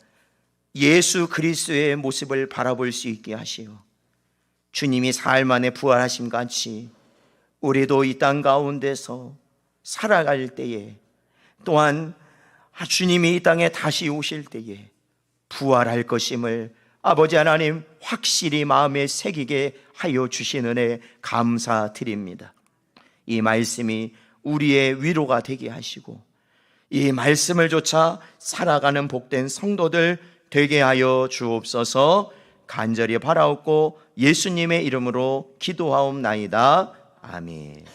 예수 그리스도의 모습을 바라볼 수 있게 하시어 주님이 사흘 만에 부활하심 같이 우리도 이 땅 가운데서 살아갈 때에 또한 주님이 이 땅에 다시 오실 때에 부활할 것임을 아버지 하나님 확실히 마음에 새기게 하여 주신 은혜 감사드립니다. 이 말씀이 우리의 위로가 되게 하시고 이 말씀을 조차 살아가는 복된 성도들 되게 하여 주옵소서. 간절히 바라옵고 예수님의 이름으로 기도하옵나이다. 아멘.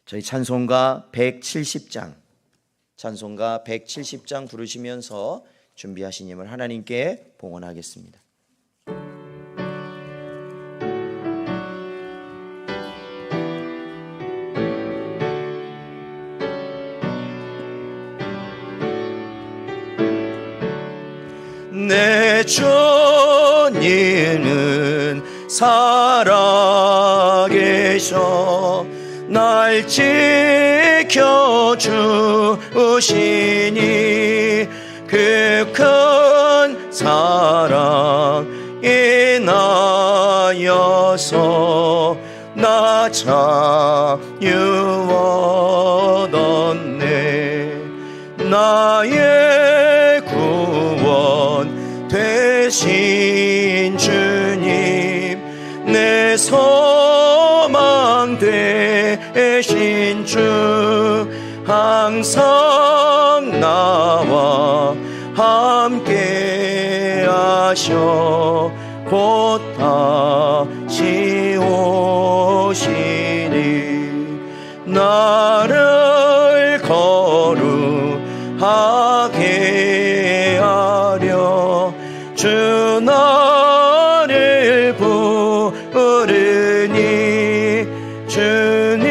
저희 찬송가 170장 부르시면서 준비하신 힘을 하나님께 봉헌하겠습니다. 내 주님은 살아계셔 날 지켜주시니 그 큰 사랑 인하여서 나 자유 얻었네. 나의 구원 되신 주님 내 소망 되신 주 항상 나와 함께 하셔 곧 다시 오시니 나를 거룩하게 하려 주 나를 부르니 주님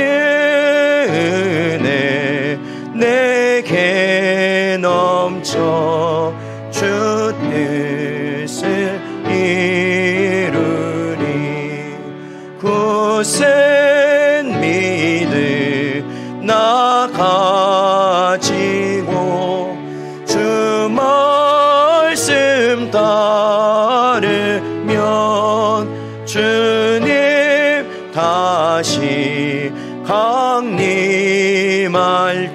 은혜 내게 넘쳐 주 뜻을 이루니 굳센 믿음 나 가지고 주 말씀 따르면 주님 다시 강림할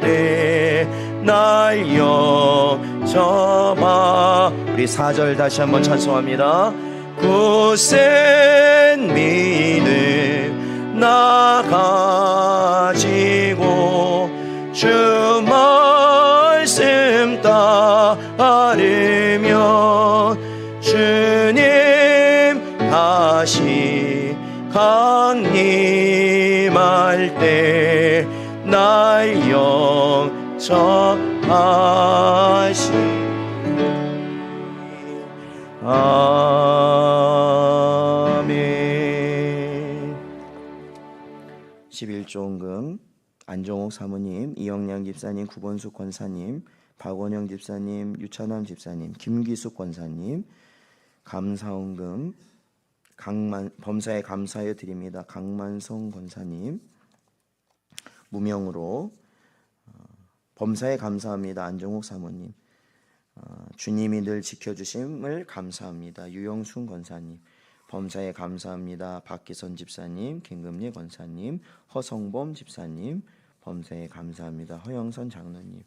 때 날려 저마. 우리 4절 다시 한번 찬송합니다. 굳센 믿음 나 가지고 주 말씀 따르면 주님 주님 다시 강림할 때 날 영접하시. 아멘. 11조원금 안정옥 사모님, 이영량 집사님, 구본숙 권사님, 박원영 집사님, 유찬함 집사님, 김기숙 권사님, 감사원금 범사에 감사하여 드립니다. 강만성 권사님, 무명으로 범사에 감사합니다. 안정옥 사모님, 주님이 늘 지켜주심을 감사합니다. 유영순 권사님, 범사에 감사합니다. 박기선 집사님, 김금리 권사님, 허성범 집사님, 범사에 감사합니다. 허영선 장로님,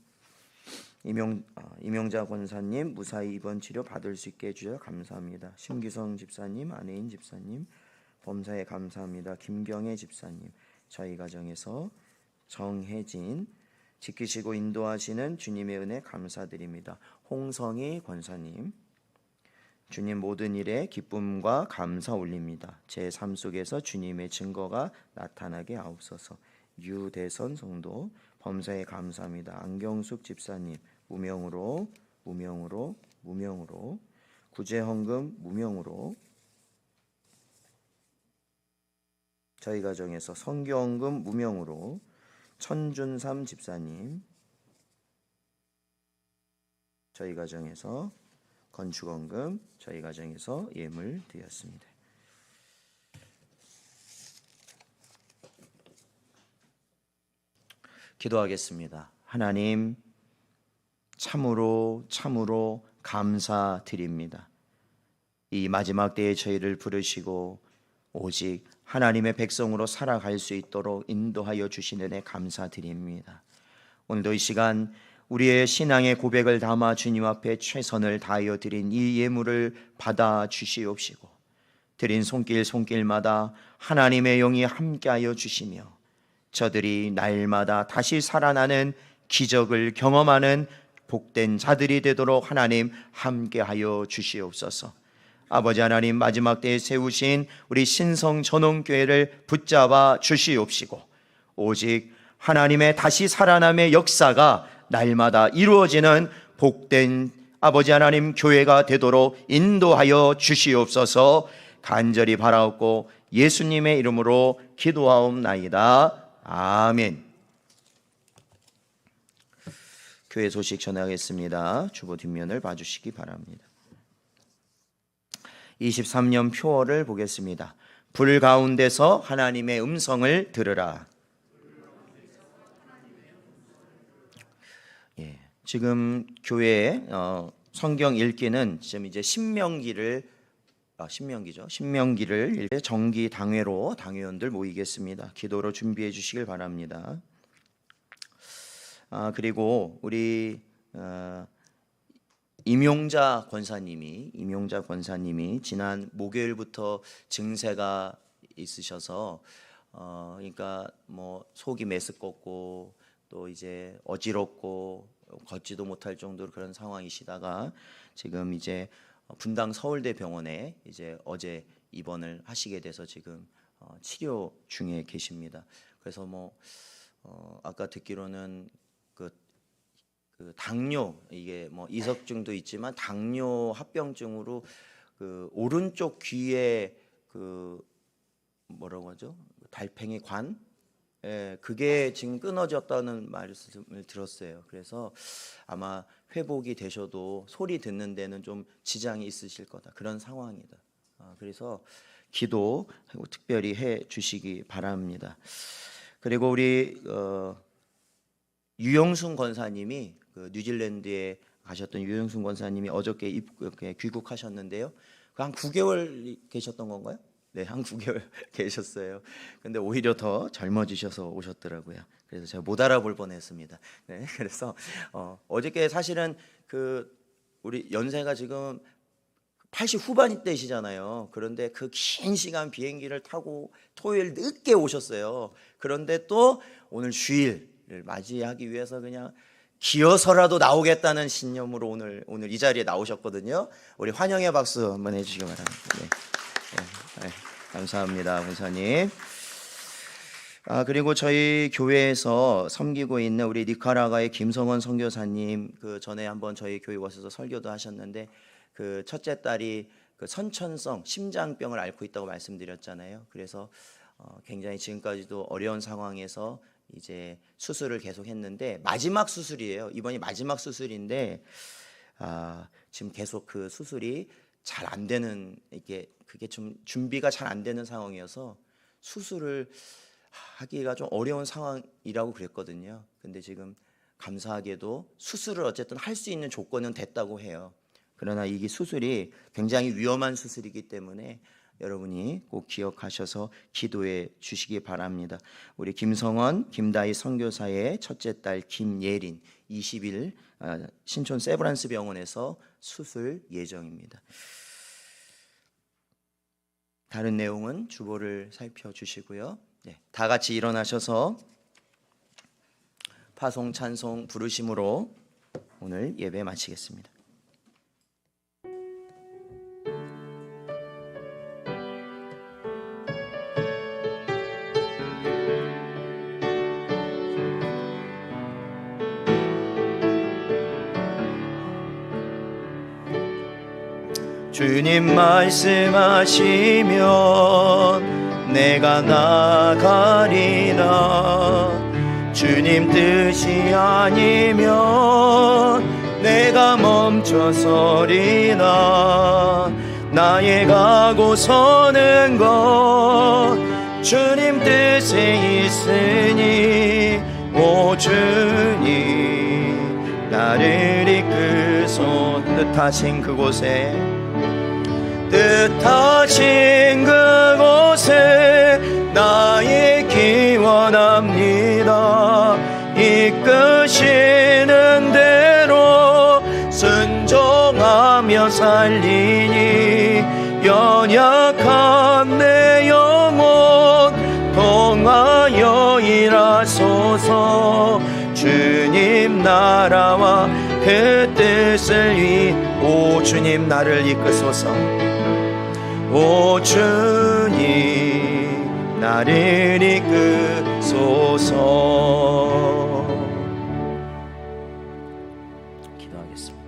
이명자 권사님, 무사히 입원 치료 받을 수 있게 해주셔서 감사합니다. 심기성 집사님, 안혜인 집사님, 범사에 감사합니다. 김경애 집사님, 저희 가정에서 정혜진, 지키시고 인도하시는 주님의 은혜 감사드립니다. 홍성희 권사님, 주님 모든 일에 기쁨과 감사 올립니다. 제 삶 속에서 주님의 증거가 나타나게 하옵소서. 유대선 성도, 범사에 감사합니다. 안경숙 집사님, 무명으로 구제헌금 무명으로, 저희 가정에서 선교헌금 무명으로, 천준삼 집사님, 저희 가정에서 건축원금, 저희 가정에서 예물 드렸습니다. 기도하겠습니다. 하나님, 참으로 감사드립니다. 이 마지막 때에 저희를 부르시고 오직 하나님의 백성으로 살아갈 수 있도록 인도하여 주신 은혜 감사드립니다. 오늘도 이 시간 우리의 신앙의 고백을 담아 주님 앞에 최선을 다하여 드린 이 예물을 받아 주시옵시고, 드린 손길마다 하나님의 영이 함께하여 주시며 저들이 날마다 다시 살아나는 기적을 경험하는 복된 자들이 되도록 하나님 함께하여 주시옵소서. 아버지 하나님, 마지막 때에 세우신 우리 신성전원교회를 붙잡아 주시옵시고, 오직 하나님의 다시 살아남의 역사가 날마다 이루어지는 복된 아버지 하나님 교회가 되도록 인도하여 주시옵소서. 간절히 바라옵고 예수님의 이름으로 기도하옵나이다. 아멘. 교회 소식 전하겠습니다. 주보 뒷면을 봐주시기 바랍니다. 23년 표어를 보겠습니다. 불 가운데서 하나님의 음성을 들으라. 지금 교회에 성경 읽기는 지금 이제 신명기를 정기 당회로 당회원들 모이겠습니다. 기도로 준비해 주시길 바랍니다. 그리고 우리 임용자 권사님이 지난 목요일부터 증세가 있으셔서 그러니까 뭐 속이 메스껍고 또 이제 어지럽고 걷지도 못할 정도로 그런 상황이시다가 지금 이제 분당 서울대 병원에 이제 어제 입원을 하시게 돼서 지금 치료 중에 계십니다. 그래서 뭐 아까 듣기로는 그 당뇨, 이게 뭐 이석증도 있지만 당뇨 합병증으로 그 오른쪽 귀에 그 뭐라고 하죠? 달팽이 관? 그게 지금 끊어졌다는 말씀을 들었어요. 그래서 아마 회복이 되셔도 소리 듣는 데는 좀 지장이 있으실 거다, 그런 상황이다. 그래서 기도 특별히 해 주시기 바랍니다. 그리고 우리 유영순 권사님이 그 뉴질랜드에 가셨던 유영순 권사님이 어저께 귀국하셨는데요. 한 9개월 계셨던 건가요? 네, 한 9개월 계셨어요. 근데 오히려 더 젊어지셔서 오셨더라고요. 그래서 제가 못 알아볼 뻔했습니다. 네, 그래서 어저께 사실은 그 우리 연세가 지금 80 후반 되시잖아요. 그런데 그 긴 시간 비행기를 타고 토요일 늦게 오셨어요. 그런데 또 오늘 주일을 맞이하기 위해서 그냥 기어서라도 나오겠다는 신념으로 오늘 이 자리에 나오셨거든요. 우리 환영의 박수 한번 해주시기 바랍니다. 네, 감사합니다, 목사님. 그리고 저희 교회에서 섬기고 있는 우리 니카라과의 김성원 선교사님, 그 전에 한번 저희 교회 오셔서 설교도 하셨는데, 그 첫째 딸이 그 선천성 심장병을 앓고 있다고 말씀드렸잖아요. 그래서 굉장히 지금까지도 어려운 상황에서 이제 수술을 계속 했는데 마지막 수술이에요. 이번이 마지막 수술인데 지금 계속 그 수술이 잘 안 되는, 그게 좀 준비가 잘 안 되는 상황이어서 수술을 하기가 좀 어려운 상황이라고 그랬거든요. 근데 지금 감사하게도 수술을 어쨌든 할 수 있는 조건은 됐다고 해요. 그러나 이게 수술이 굉장히 위험한 수술이기 때문에 여러분이 꼭 기억하셔서 기도해 주시기 바랍니다. 우리 김성원, 김다희 선교사의 첫째 딸 김예린 20일 신촌 세브란스 병원에서 수술 예정입니다. 다른 내용은 주보를 살펴주시고요. 다 같이 일어나셔서 파송 찬송 부르심으로 오늘 예배 마치겠습니다. 주님 말씀하시면 내가 나가리라. 주님 뜻이 아니면 내가 멈춰서리라. 나의 가고 서는 것 주님 뜻에 있으니 오 주님 나를 이끄소. 뜻하신 그곳에 나의 기원합니다. 이끄시는 대로 순종하며 살리니 연약한 내 영혼 통하여 일하소서. 주님 나라와 그 뜻을 오 주님 나를 이끄소서. 오 주님 나를 이끄소서. 기도하겠습니다.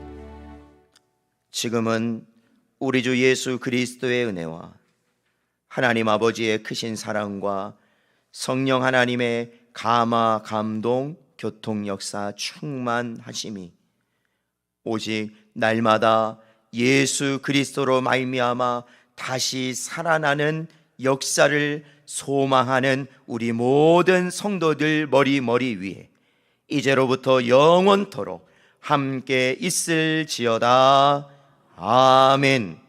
지금은 우리 주 예수 그리스도의 은혜와 하나님 아버지의 크신 사랑과 성령 하나님의 감화 감동 교통 역사 충만하심이 오직 날마다 예수 그리스도로 말미암아 다시 살아나는 역사를 소망하는 우리 모든 성도들 머리 위에 이제로부터 영원토록 함께 있을지어다. 아멘.